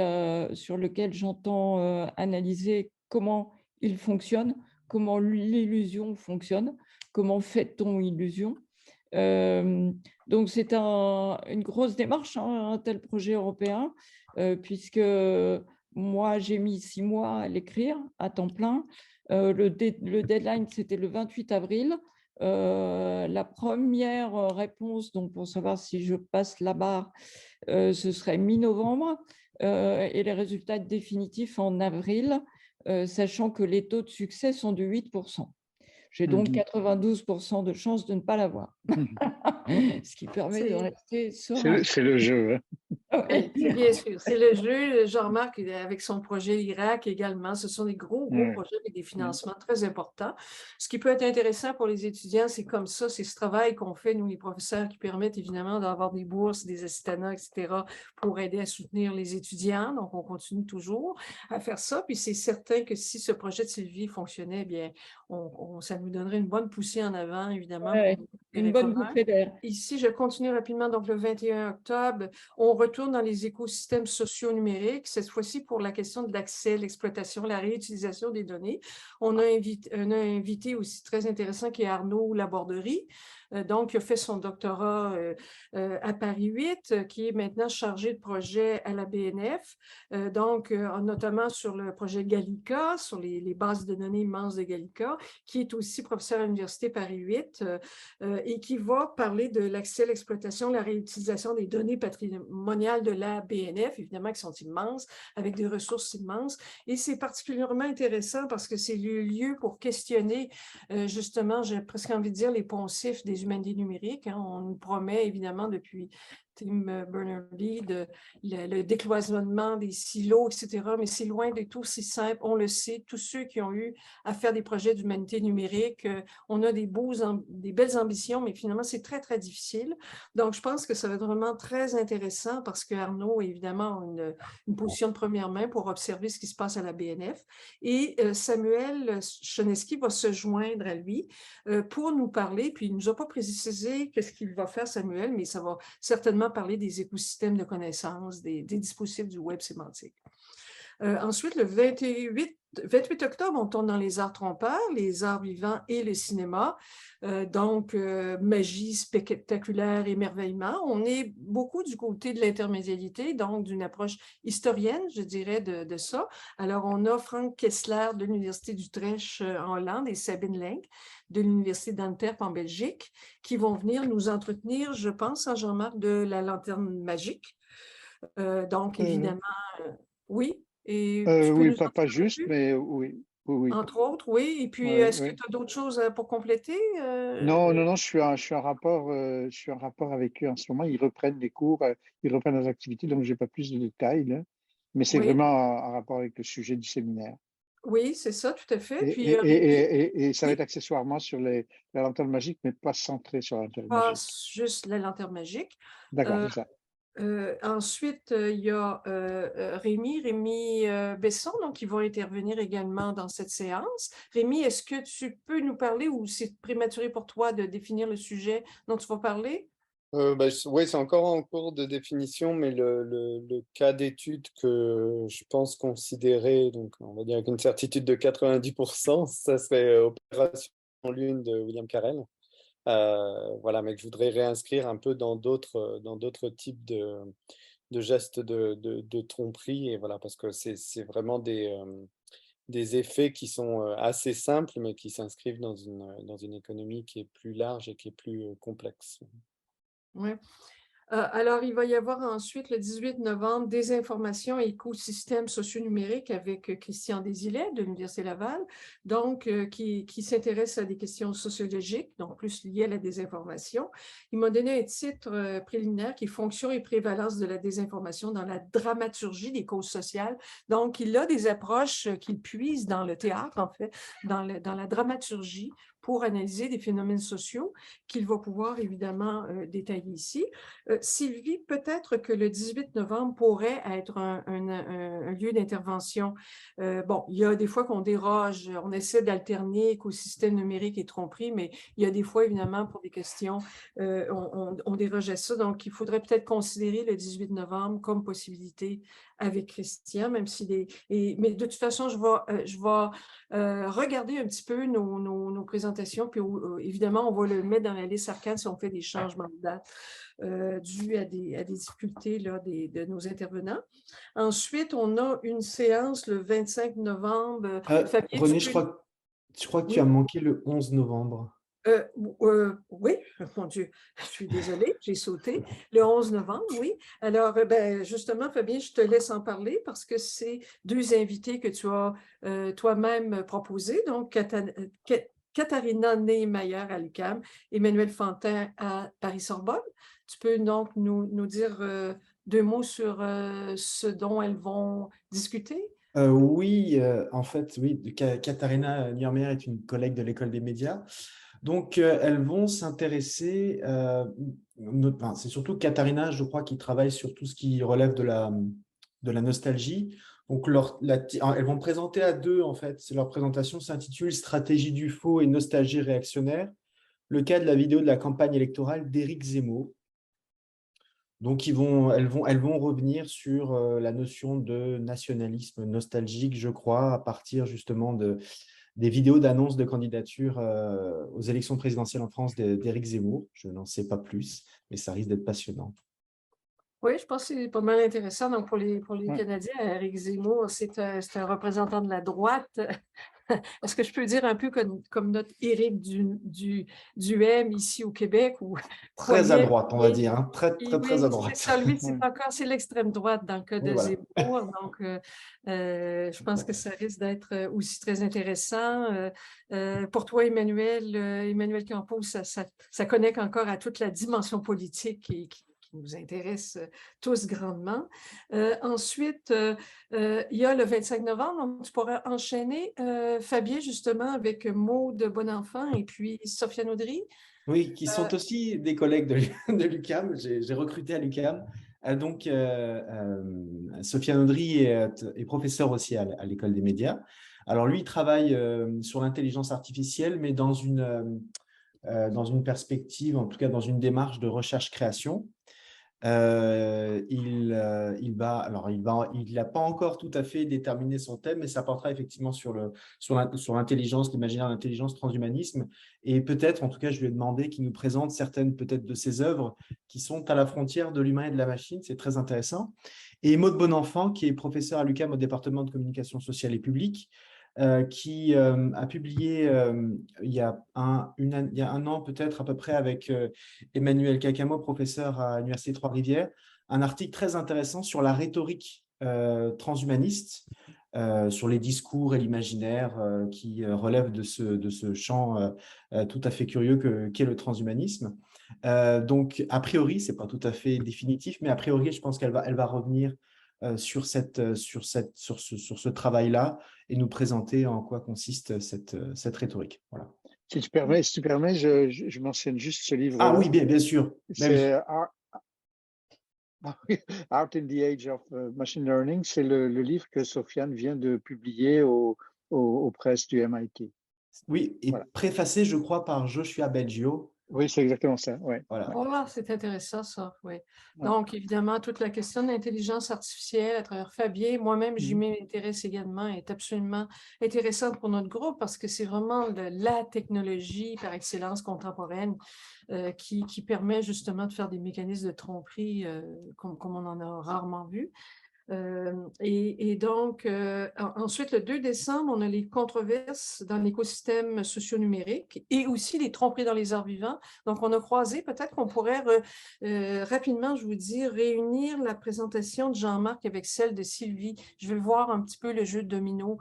[SPEAKER 4] sur lequel j'entends analyser comment il fonctionne, comment l'illusion fonctionne. Comment fait-on illusion? Donc, c'est une grosse démarche, hein, un tel projet européen, puisque moi, j'ai mis 6 mois à l'écrire à temps plein. Le deadline, c'était le 28 avril. La première réponse, donc pour savoir si je passe la barre, ce serait mi-novembre, et les résultats définitifs en avril, sachant que les taux de succès sont de 8%. J'ai donc 92% de chances de ne pas l'avoir, ce qui permet de rester serein.
[SPEAKER 2] C'est le jeu. Hein.
[SPEAKER 1] Oui, c'est bien sûr. C'est le jeu. Jean-Marc, avec son projet Irak également, ce sont des gros projets avec des financements très importants. Ce qui peut être intéressant pour les étudiants, c'est comme ça, c'est ce travail qu'on fait, nous, les professeurs, qui permettent évidemment d'avoir des bourses, des assistanats, etc., pour aider à soutenir les étudiants. Donc, on continue toujours à faire ça. Puis, c'est certain que si ce projet de Sylvie fonctionnait, bien, ça nous donnerait une bonne poussée en avant, évidemment.
[SPEAKER 4] Ouais, une bonne bouffée d'air.
[SPEAKER 1] Ici, je continue rapidement. Donc, le 21 octobre, on retourne dans les écosystèmes socio-numériques, cette fois-ci pour la question de l'accès, l'exploitation, la réutilisation des données. On a invité aussi très intéressant qui est Arnaud Laborderie, donc qui a fait son doctorat à Paris 8, qui est maintenant chargé de projet à la BNF, donc notamment sur le projet Gallica, sur les bases de données immenses de Gallica, qui est aussi professeur à l'Université Paris 8 et qui va parler de l'accès, l'exploitation, la réutilisation des données patrimoniales de la BNF, évidemment, qui sont immenses, avec des ressources immenses. Et c'est particulièrement intéressant parce que c'est le lieu pour questionner, justement, j'ai presque envie de dire, les poncifs des humanités numériques. Hein. On nous promet, évidemment, depuis Tim Berners-Lee, le décloisonnement des silos, etc. Mais c'est loin de tout si simple. On le sait, tous ceux qui ont eu à faire des projets d'humanité numérique, on a des belles ambitions, mais finalement, c'est très, très difficile. Donc, je pense que ça va être vraiment très intéressant parce que Arnaud, évidemment, a une position de première main pour observer ce qui se passe à la BNF. Et Samuel Choneski va se joindre à lui pour nous parler, puis il ne nous a pas précisé qu'est-ce qu'il va faire, Samuel, mais ça va certainement parler des écosystèmes de connaissances, des dispositifs du web sémantique. Ensuite, le 28 octobre, on tourne dans les arts trompeurs, les arts vivants et le cinéma. Donc, magie, spectaculaire, émerveillement. On est beaucoup du côté de l'intermédialité, donc d'une approche historienne, je dirais, de ça. Alors, on a Frank Kessler de l'Université d'Utrecht en Hollande et Sabine Lenk de l'Université d'Antwerp en Belgique qui vont venir nous entretenir, je pense, à Jean-Marc, de la lanterne magique. Donc, évidemment, oui. Et
[SPEAKER 2] oui, pas juste, mais oui.
[SPEAKER 1] Entre autres, oui. Et puis, est-ce que tu as d'autres choses pour compléter?
[SPEAKER 2] Non, je suis en rapport avec eux en ce moment. Ils reprennent les cours, ils reprennent leurs activités, donc je n'ai pas plus de détails, là. Mais c'est vraiment en rapport avec le sujet du séminaire.
[SPEAKER 1] Oui, c'est ça, tout à fait.
[SPEAKER 2] Et ça va être accessoirement sur la lanterne magique, mais pas centré sur la lanterne magique.
[SPEAKER 1] Pas juste la lanterne magique.
[SPEAKER 2] D'accord, c'est ça.
[SPEAKER 1] Ensuite, il y a Rémi Besson, donc qui va intervenir également dans cette séance. Rémi, est-ce que tu peux nous parler ou c'est prématuré pour toi de définir le sujet dont tu vas parler?
[SPEAKER 8] Oui, c'est encore en cours de définition, mais le cas d'étude que je pense considérer, donc on va dire avec une certitude de 90%, ça serait Opération Lune de William Carell. Voilà, mais que je voudrais réinscrire un peu dans d'autres types de gestes de tromperie, et voilà, parce que c'est vraiment des effets qui sont assez simples, mais qui s'inscrivent dans une économie qui est plus large et qui est plus complexe.
[SPEAKER 1] Oui. Alors, il va y avoir ensuite le 18 novembre des informations et écosystèmes socio-numériques avec Christian Desilets de l'Université Laval, donc qui s'intéresse à des questions sociologiques, donc plus liées à la désinformation. Il m'a donné un titre préliminaire qui est « Fonction et prévalence de la désinformation dans la dramaturgie des causes sociales ». Donc, il a des approches qu'il puise dans le théâtre, en fait, dans la dramaturgie, pour analyser des phénomènes sociaux qu'il va pouvoir évidemment détailler ici. Sylvie, peut-être que le 18 novembre pourrait être un lieu d'intervention. Bon, il y a des fois qu'on déroge, on essaie d'alterner écosystème numérique et tromperie, mais il y a des fois, évidemment, pour des questions, on déroge à ça. Donc, il faudrait peut-être considérer le 18 novembre comme possibilité avec Christian, même si mais de toute façon, je vais regarder un petit peu nos présentations, puis évidemment, on va le mettre dans la liste arcade si on fait des changements de date dus à des difficultés là, de nos intervenants. Ensuite, on a une séance le 25 novembre. Fabien,
[SPEAKER 3] René, je crois que tu as manqué le 11 novembre.
[SPEAKER 1] Oui, mon Dieu, je suis désolée, j'ai sauté. Le 11 novembre, oui. Alors, justement, Fabien, je te laisse en parler parce que c'est deux invités que tu as toi-même proposés. Donc, Katharina Neymayer à l'UQAM, Emmanuel Fantin à Paris-Sorbonne. Tu peux donc nous dire 2 mots sur ce dont elles vont discuter?
[SPEAKER 3] Oui, en fait, oui, Katharina Niermeyer est une collègue de l'École des médias. Donc, elles vont s'intéresser, c'est surtout Katharina, je crois, qui travaille sur tout ce qui relève de la nostalgie. Donc, elles vont présenter à 2, en fait. Leur présentation s'intitule « Stratégie du faux et nostalgie réactionnaire », le cas de la vidéo de la campagne électorale d'Éric Zemmour. Donc, elles vont revenir sur la notion de nationalisme nostalgique, je crois, à partir justement des vidéos d'annonces de candidature aux élections présidentielles en France d'Éric Zemmour. Je n'en sais pas plus, mais ça risque d'être passionnant.
[SPEAKER 1] Oui, je pense que c'est pas mal intéressant. Donc, pour les Canadiens, Éric Zemmour, c'est un représentant de la droite. Est-ce que je peux dire un peu comme notre Éric du M ici au Québec?
[SPEAKER 3] Très à droite, on va dire. Hein. Très à droite.
[SPEAKER 1] C'est ça, lui, c'est l'extrême droite dans le cas de Zemmour. Donc, je pense que ça risque d'être aussi très intéressant. Pour toi, Emmanuel Campos, ça connecte encore à toute la dimension politique qui nous intéresse tous grandement. Ensuite, il y a le 25 novembre, donc tu pourras enchaîner, Fabien, justement, avec Maude Bonenfant et puis Sofiane Audry.
[SPEAKER 3] Oui, qui sont aussi des collègues de l'UQAM. J'ai recruté à l'UQAM. Donc, Sofiane Audry est professeur aussi à l'École des médias. Alors, lui, il travaille sur l'intelligence artificielle, mais dans une perspective, en tout cas dans une démarche de recherche-création. Il n'a pas encore tout à fait déterminé son thème, mais ça portera effectivement sur l'intelligence, l'imaginaire, l'intelligence, transhumanisme. Et peut-être, en tout cas, je lui ai demandé qu'il nous présente certaines peut-être de ses œuvres qui sont à la frontière de l'humain et de la machine. C'est très intéressant. Et Maude Bonenfant, qui est professeure à l'UQAM au département de communication sociale et publique, qui a publié il y a un an peut-être à peu près avec Emmanuel Cacamo, professeur à l'Université Trois-Rivières, un article très intéressant sur la rhétorique transhumaniste, sur les discours et l'imaginaire qui relèvent de ce champ tout à fait curieux qu'est le transhumanisme. Donc, a priori, ce n'est pas tout à fait définitif, mais a priori, je pense qu'elle va revenir sur ce travail-là et nous présenter en quoi consiste cette rhétorique. Voilà.
[SPEAKER 12] Si tu permets, je mentionne juste ce livre.
[SPEAKER 3] Ah oui, bien sûr.
[SPEAKER 12] C'est Art in the Age of Machine Learning. C'est le livre que Sofiane vient de publier aux presses du MIT.
[SPEAKER 3] Oui, et préfacé, je crois, par Joshua Bengio.
[SPEAKER 12] Oui, c'est exactement ça. Ouais.
[SPEAKER 3] Voilà.
[SPEAKER 1] Oh, c'est intéressant, ça. Oui. Donc, évidemment, toute la question de l'intelligence artificielle à travers Fabien, moi-même, j'y m'intéresse également, est absolument intéressante pour notre groupe parce que c'est vraiment la technologie par excellence contemporaine qui permet justement de faire des mécanismes de tromperie comme on en a rarement vu. Et donc, ensuite, le 2 décembre, on a les controverses dans l'écosystème socio-numérique et aussi les tromperies dans les arts vivants. Donc, on a croisé, peut-être qu'on pourrait rapidement, je vous dis, réunir la présentation de Jean-Marc avec celle de Sylvie. Je vais voir un petit peu le jeu de domino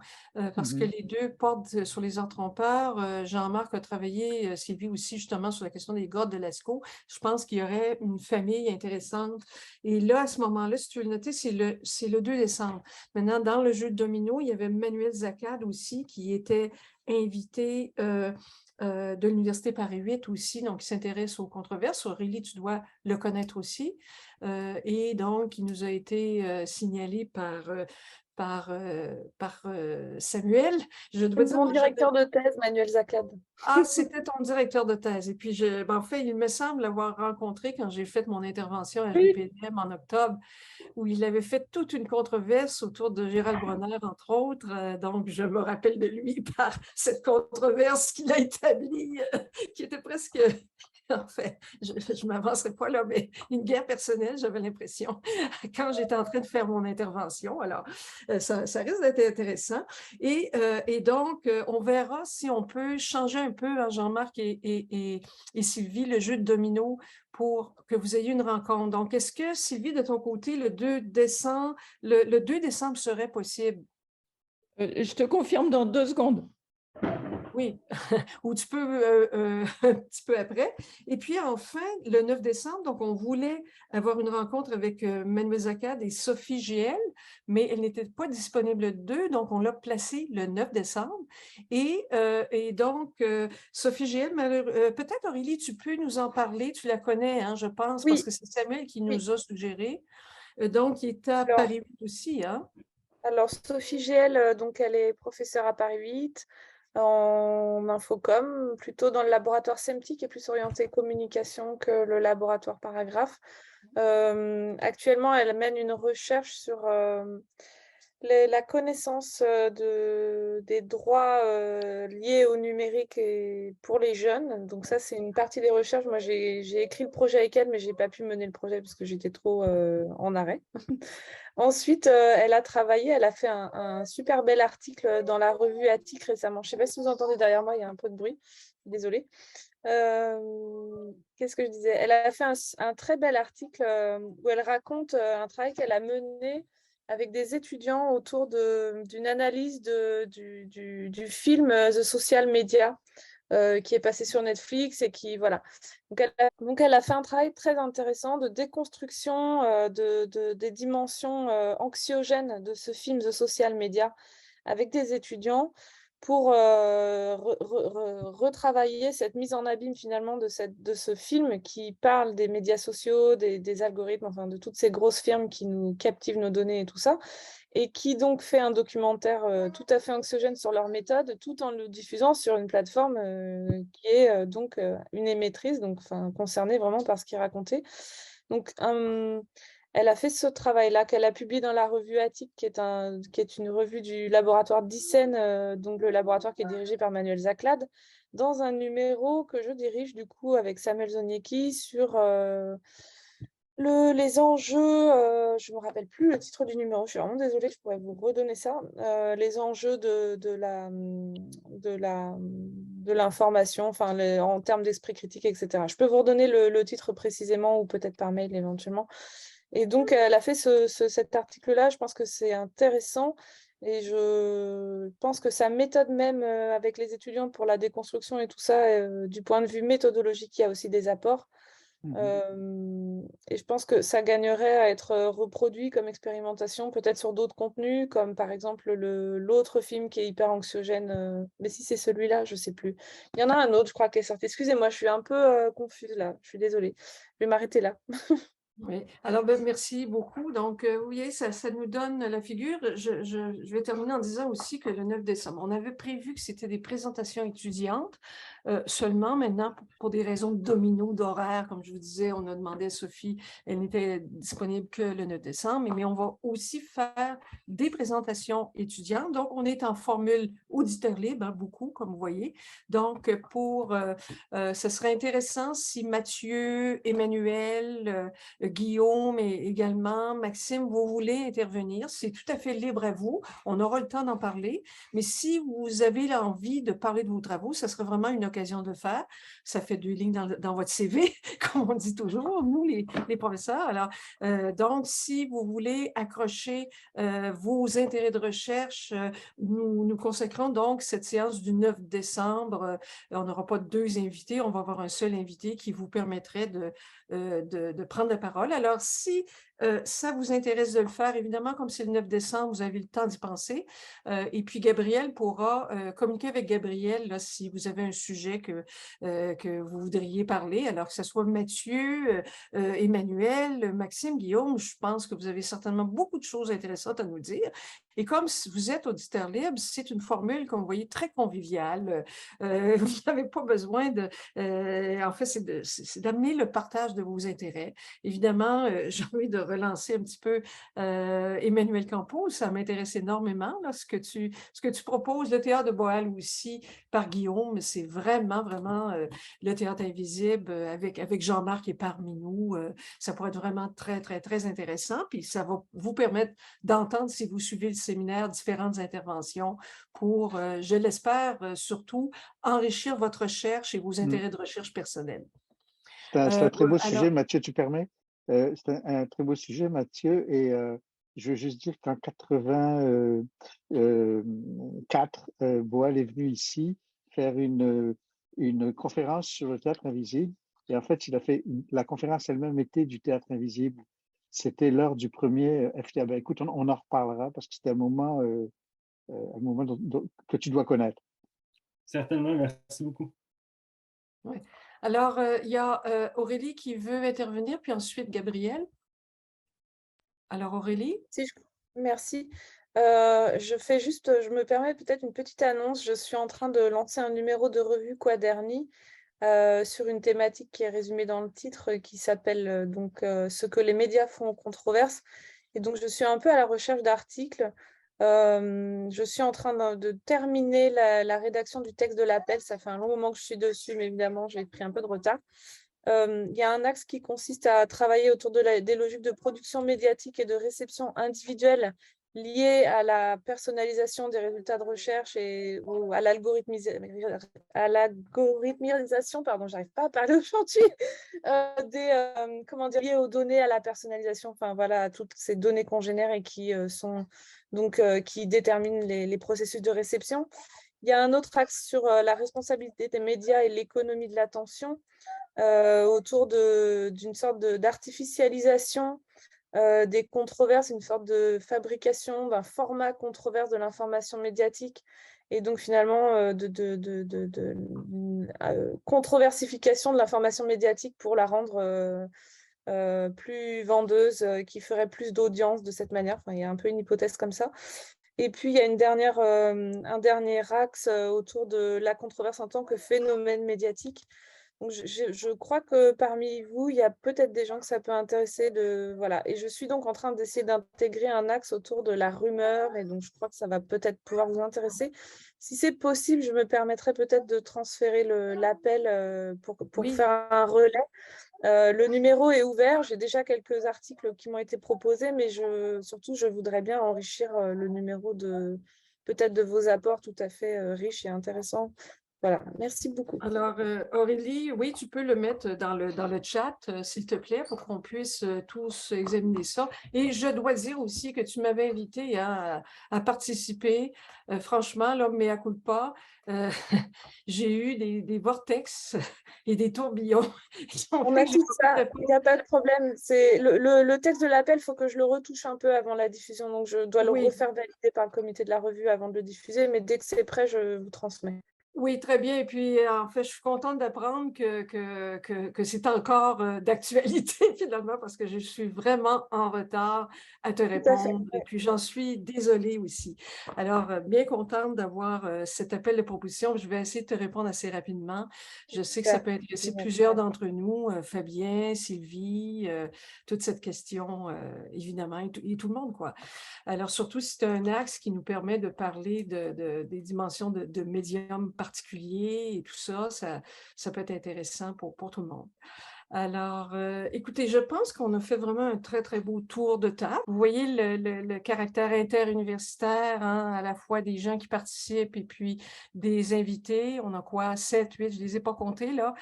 [SPEAKER 1] parce que les deux portent sur les arts trompeurs. Jean-Marc a travaillé, Sylvie aussi, justement, sur la question des grottes de Lascaux. Je pense qu'il y aurait une famille intéressante. Et là, à ce moment-là, si tu veux le noter, c'est le 2 décembre. Maintenant, dans le jeu de domino, il y avait Manuel Zacade aussi qui était invité de l'Université Paris 8 aussi, donc qui s'intéresse aux controverses. Aurélie, tu dois le connaître aussi. Et donc, il nous a été signalé par Samuel.
[SPEAKER 6] C'est mon directeur de thèse, Manuel Zacade.
[SPEAKER 1] Ah, c'était ton directeur de thèse. Et puis, en fait, il me semble l'avoir rencontré quand j'ai fait mon intervention à RIPDM en octobre, où il avait fait toute une controverse autour de Gérald Bronner, entre autres. Donc, je me rappelle de lui par cette controverse qu'il a établie, qui était presque... En fait, je ne m'avancerai pas là, mais une guerre personnelle, j'avais l'impression, quand j'étais en train de faire mon intervention. Alors, ça risque d'être intéressant. Et donc, on verra si on peut changer un peu, hein, Jean-Marc et Sylvie, le jeu de domino pour que vous ayez une rencontre. Donc, est-ce que, Sylvie, de ton côté, le 2 décembre serait possible?
[SPEAKER 4] Je te confirme dans 2 secondes.
[SPEAKER 1] Oui, ou tu peux un petit peu après. Et puis enfin, le 9 décembre, donc on voulait avoir une rencontre avec Manuel Zacade et Sophie GL, mais elle n'était pas disponible d'eux, donc on l'a placé le 9 décembre. Et donc, Sophie GL, peut-être Aurélie, tu peux nous en parler, tu la connais, hein, je pense, parce
[SPEAKER 6] Oui,
[SPEAKER 1] que c'est Samuel qui
[SPEAKER 6] oui.
[SPEAKER 1] nous a suggéré. Donc, il est à
[SPEAKER 6] Alors,
[SPEAKER 1] Paris 8 aussi, hein?
[SPEAKER 6] alors Sophie GL, donc elle est professeure à Paris 8 en infocom, plutôt dans le laboratoire SEMTI qui est plus orienté communication que le laboratoire paragraphe. Actuellement, elle mène une recherche sur la connaissance des droits liés au numérique et pour les jeunes. Donc ça, c'est une partie des recherches. Moi, j'ai écrit le projet avec elle, mais je n'ai pas pu mener le projet parce que j'étais trop en arrêt. Ensuite, elle a travaillé, elle a fait un super bel article dans la revue Attic récemment. Je ne sais pas si vous entendez derrière moi, il y a un peu de bruit. Désolée. Qu'est-ce que je disais? Elle a fait un très bel article où elle raconte un travail qu'elle a mené avec des étudiants autour d'une analyse du film The Social Media qui est passé sur Netflix et qui, voilà. Donc, elle a fait un travail très intéressant de déconstruction des dimensions anxiogènes de ce film The Social Media avec des étudiants pour retravailler cette mise en abîme finalement de ce film qui parle des médias sociaux, des algorithmes, enfin de toutes ces grosses firmes qui nous captivent nos données et tout ça, et qui donc fait un documentaire tout à fait anxiogène sur leur méthode, tout en le diffusant sur une plateforme qui est donc une émettrice, donc concernée vraiment par ce qu'il racontait. Donc, elle a fait ce travail-là qu'elle a publié dans la revue Attic, qui est une revue du laboratoire d'ICEN, donc le laboratoire qui est dirigé par Manuel Zaclade, dans un numéro que je dirige du coup avec Samuel Zoniecki sur les enjeux, je ne me rappelle plus le titre du numéro, je suis vraiment désolée, je pourrais vous redonner ça, les enjeux de l'information, enfin en termes d'esprit critique, etc. Je peux vous redonner le titre précisément ou peut-être par mail éventuellement. Et donc, elle a fait cet article-là, je pense que c'est intéressant et je pense que sa méthode même avec les étudiants pour la déconstruction et tout ça, du point de vue méthodologique, il y a aussi des apports. Et je pense que ça gagnerait à être reproduit comme expérimentation, peut-être sur d'autres contenus, comme par exemple l'autre film qui est hyper anxiogène. Mais si c'est celui-là, je ne sais plus. Il y en a un autre, je crois, qui est sorti. Excusez-moi, je suis un peu confuse là. Je suis désolée. Je vais m'arrêter là.
[SPEAKER 1] Oui, alors merci beaucoup. Donc, oui, ça nous donne la figure. Je vais terminer en disant aussi que le 9 décembre, on avait prévu que c'était des présentations étudiantes seulement. Maintenant, pour des raisons de domino, d'horaire, comme je vous disais, on a demandé à Sophie, elle n'était disponible que le 9 décembre, mais on va aussi faire des présentations étudiantes. Donc, on est en formule auditeur libre, hein, beaucoup, comme vous voyez. Donc, ce serait intéressant si Mathieu, Emmanuel, Guillaume et également Maxime, vous voulez intervenir, c'est tout à fait libre à vous. On aura le temps d'en parler. Mais si vous avez l'envie de parler de vos travaux, ça serait vraiment une occasion de le faire. Ça fait 2 lignes dans votre CV, comme on dit toujours, nous, les professeurs. Alors, donc, si vous voulez accrocher vos intérêts de recherche, nous consacrons donc cette séance du 9 décembre. On n'aura pas 2 invités, on va avoir un seul invité qui vous permettrait de prendre la parole. Alors, si ça vous intéresse de le faire, évidemment, comme c'est le 9 décembre, vous avez le temps d'y penser. Et puis, Gabriel pourra communiquer avec Gabriel là, si vous avez un sujet que vous voudriez parler. Alors, que ce soit Mathieu, Emmanuel, Maxime, Guillaume, je pense que vous avez certainement beaucoup de choses intéressantes à nous dire. Et comme vous êtes auditeur libre, c'est une formule, comme vous voyez, très conviviale. Vous n'avez pas besoin de... en fait, c'est d'amener le partage de vos intérêts. Évidemment, j'ai envie de relancer un petit peu Emmanuel Campos. Ça m'intéresse énormément, là, ce que tu proposes. Le théâtre de Boal aussi, par Guillaume, c'est vraiment, vraiment le théâtre invisible avec Jean-Marc qui est parmi nous. Ça pourrait être vraiment très, très, très intéressant. Puis ça va vous permettre d'entendre, si vous suivez le séminaire, différentes interventions pour, je l'espère, surtout enrichir votre recherche et vos intérêts de recherche personnels.
[SPEAKER 12] C'est un très beau sujet, Mathieu, tu permets? C'est un très beau sujet, Mathieu, et je veux juste dire qu'en 84, Boal est venu ici faire une conférence sur le théâtre invisible. Et en fait, la conférence elle-même était du théâtre invisible. C'était lors du premier FTA. Ben, écoute, on en reparlera parce que c'était un moment que tu dois connaître.
[SPEAKER 10] Certainement, merci beaucoup.
[SPEAKER 1] Ouais. Alors, il y a Aurélie qui veut intervenir, puis ensuite Gabriel. Alors, Aurélie?
[SPEAKER 6] Merci. Je me permets peut-être une petite annonce. Je suis en train de lancer un numéro de revue Quaderni sur une thématique qui est résumée dans le titre, qui s'appelle Ce que les médias font aux controverses. Et donc, je suis un peu à la recherche d'articles. Je suis en train de terminer la rédaction du texte de l'appel. Ça fait un long moment que je suis dessus, mais évidemment, j'ai pris un peu de retard. Il y a un axe qui consiste à travailler autour des logiques de production médiatique et de réception individuelle liées à la personnalisation des résultats de recherche ou à l'algorithmisation, pardon, j'arrive pas à parler aujourd'hui, liées aux données, à la personnalisation, enfin voilà, à toutes ces données qu'on génère et qui qui déterminent les processus de réception. Il y a un autre axe sur la responsabilité des médias et l'économie de l'attention, autour d'une sorte d'artificialisation des controverses, une sorte de fabrication d'un format controverse de l'information médiatique et donc finalement controversification de l'information médiatique pour la rendre plus vendeuse, qui ferait plus d'audience de cette manière. Enfin, il y a un peu une hypothèse comme ça. Et puis, il y a un dernier axe autour de la controverse en tant que phénomène médiatique. Donc, je crois que parmi vous, il y a peut-être des gens que ça peut intéresser. Voilà. Et je suis donc en train d'essayer d'intégrer un axe autour de la rumeur. Et donc, je crois que ça va peut-être pouvoir vous intéresser. Si c'est possible, je me permettrai peut-être de transférer l'appel pour faire un relais. Le numéro est ouvert. J'ai déjà quelques articles qui m'ont été proposés, mais surtout, je voudrais bien enrichir le numéro peut-être de vos apports tout à fait riches et intéressants. Voilà, merci beaucoup.
[SPEAKER 1] Alors, Aurélie, oui, tu peux le mettre dans le chat, s'il te plaît, pour qu'on puisse tous examiner ça. Et je dois dire aussi que tu m'avais invité à participer. Franchement, là, mea culpa, j'ai eu des vortex et des tourbillons.
[SPEAKER 6] On a tout ça, il n'y a pas de problème. Le texte de l'appel, il faut que je le retouche un peu avant la diffusion. Donc, je dois le refaire valider par le comité de la revue avant de le diffuser. Mais dès que c'est prêt, je vous transmets.
[SPEAKER 1] Oui, très bien. Et puis, en fait, je suis contente d'apprendre que c'est encore d'actualité, finalement, parce que je suis vraiment en retard à te répondre. Et puis, j'en suis désolée aussi. Alors, bien contente d'avoir cet appel de proposition. Je vais essayer de te répondre assez rapidement. Je sais que ça peut intéresser plusieurs d'entre nous, Fabien, Sylvie, toute cette question, évidemment, et tout le monde, quoi. Alors, surtout si c'est un axe qui nous permet de parler des dimensions de médium particulier et tout ça, ça peut être intéressant pour tout le monde. Alors, écoutez, je pense qu'on a fait vraiment un très, très beau tour de table. Vous voyez le caractère interuniversitaire, hein, à la fois des gens qui participent et puis des invités. On a quoi? 7, 8, je ne les ai pas comptés là,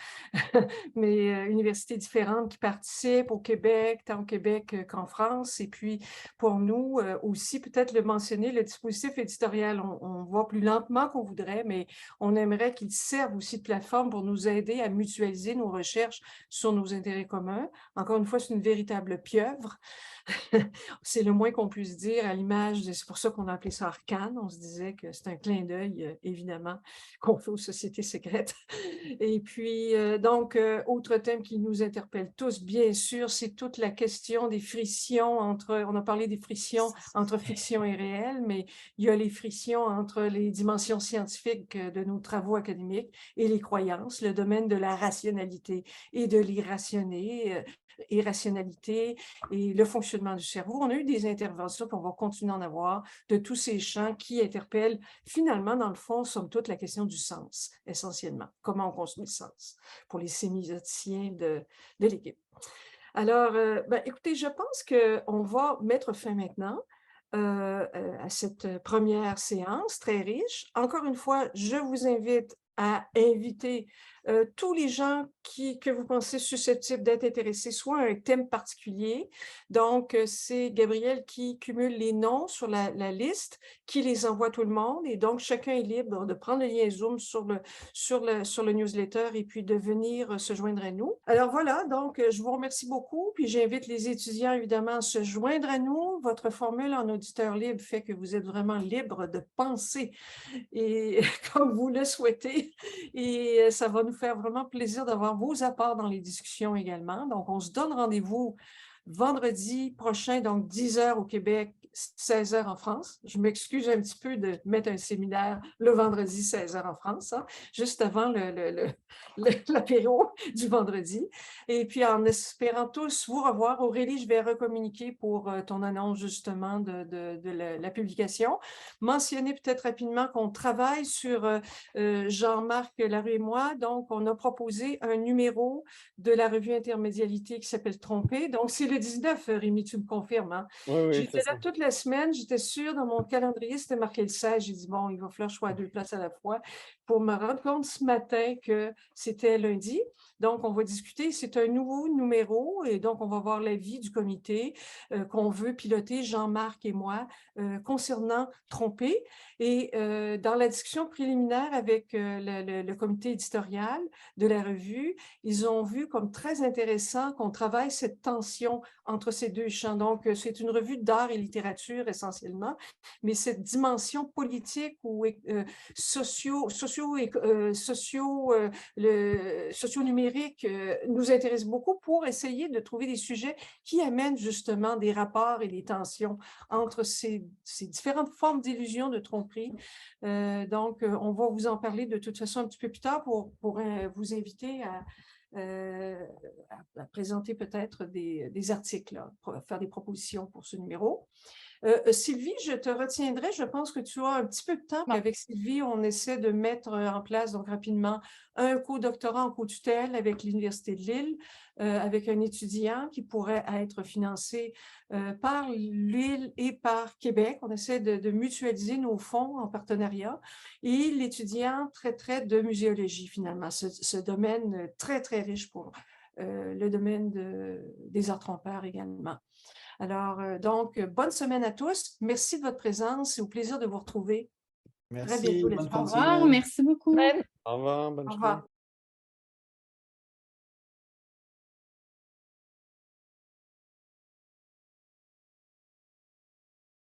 [SPEAKER 1] mais universités différentes qui participent au Québec, tant au Québec qu'en France. Et puis, pour nous aussi, peut-être le mentionner, le dispositif éditorial, on va plus lentement qu'on voudrait, mais on aimerait qu'il serve aussi de plateforme pour nous aider à mutualiser nos recherches sur nos intérêts communs. Encore une fois, c'est une véritable pieuvre. C'est le moins qu'on puisse dire à l'image, c'est pour ça qu'on a appelé ça Arcane. On se disait que c'est un clin d'œil, évidemment, qu'on fait aux sociétés secrètes. Et puis, autre thème qui nous interpelle tous, bien sûr, c'est toute la question des frictions on a parlé des frictions entre fiction et réel, mais il y a les frictions entre les dimensions scientifiques de nos travaux académiques et les croyances, le domaine de la rationalité et de irrationalité et le fonctionnement du cerveau. On a eu des interventions, puis on va continuer à en avoir, de tous ces champs qui interpellent finalement, dans le fond, somme toute, la question du sens, essentiellement. Comment on construit le sens pour les sémioticiens de l'équipe. Alors, écoutez, je pense qu'on va mettre fin maintenant à cette première séance très riche. Encore une fois, je vous invite à inviter tous les gens que vous pensez susceptible d'être intéressé, soit à un thème particulier. Donc, c'est Gabriel qui cumule les noms sur la liste, qui les envoie à tout le monde. Et donc, chacun est libre de prendre le lien Zoom sur le newsletter et puis de venir se joindre à nous. Alors voilà, donc je vous remercie beaucoup. Puis j'invite les étudiants, évidemment, à se joindre à nous. Votre formule en auditeur libre fait que vous êtes vraiment libre de penser et comme vous le souhaitez. Et ça va nous faire vraiment plaisir d'avoir vos apports dans les discussions également. Donc, on se donne rendez-vous vendredi prochain, donc 10h au Québec, 16h en France. Je m'excuse un petit peu de mettre un séminaire le vendredi, 16h en France, hein, juste avant l'apéro du vendredi. Et puis, en espérant tous vous revoir, Aurélie, je vais recommuniquer pour ton annonce justement de la publication. Mentionner peut-être rapidement qu'on travaille sur Jean-Marc Larue et moi. Donc, on a proposé un numéro de la revue Intermédialité qui s'appelle Tromper. Donc, c'est le 19, Rémi, tu me confirmes. Hein?
[SPEAKER 8] Oui,
[SPEAKER 1] J'étais là toute la semaine, j'étais sûre, dans mon calendrier, c'était marqué le 16. J'ai dit, bon, il va falloir que je sois à 2 places à la fois pour me rendre compte ce matin que c'était lundi. Donc, on va discuter. C'est un nouveau numéro et donc, on va voir l'avis du comité qu'on veut piloter, Jean-Marc et moi, concernant Tromper. Et dans la discussion préliminaire avec le comité éditorial de la revue, ils ont vu comme très intéressant qu'on travaille cette tension entre ces deux champs. Donc, c'est une revue d'art et littérature essentiellement, mais cette dimension politique ou socio-numérique nous intéresse beaucoup pour essayer de trouver des sujets qui amènent justement des rapports et des tensions entre ces différentes formes d'illusions de tromperie. Donc, on va vous en parler de toute façon un petit peu plus tard pour vous inviter à présenter peut-être des articles, là, pour faire des propositions pour ce numéro. Sylvie, je te retiendrai. Je pense que tu as un petit peu de temps. Puis avec Sylvie, on essaie de mettre en place donc rapidement un co-doctorat en co-tutelle avec l'Université de Lille, avec un étudiant qui pourrait être financé par Lille et par Québec. On essaie de mutualiser nos fonds en partenariat. Et l'étudiant traiterait de muséologie finalement, ce domaine très, très riche pour le domaine des arts trompeurs également. Alors, donc, bonne semaine à tous. Merci de votre présence et au plaisir de vous retrouver.
[SPEAKER 3] Merci.
[SPEAKER 1] Très bientôt.
[SPEAKER 3] Bonne fin
[SPEAKER 7] Au
[SPEAKER 3] de
[SPEAKER 7] revoir,
[SPEAKER 3] semaine.
[SPEAKER 7] merci beaucoup.
[SPEAKER 8] Au revoir, bonne
[SPEAKER 1] Au
[SPEAKER 8] journée.
[SPEAKER 1] revoir.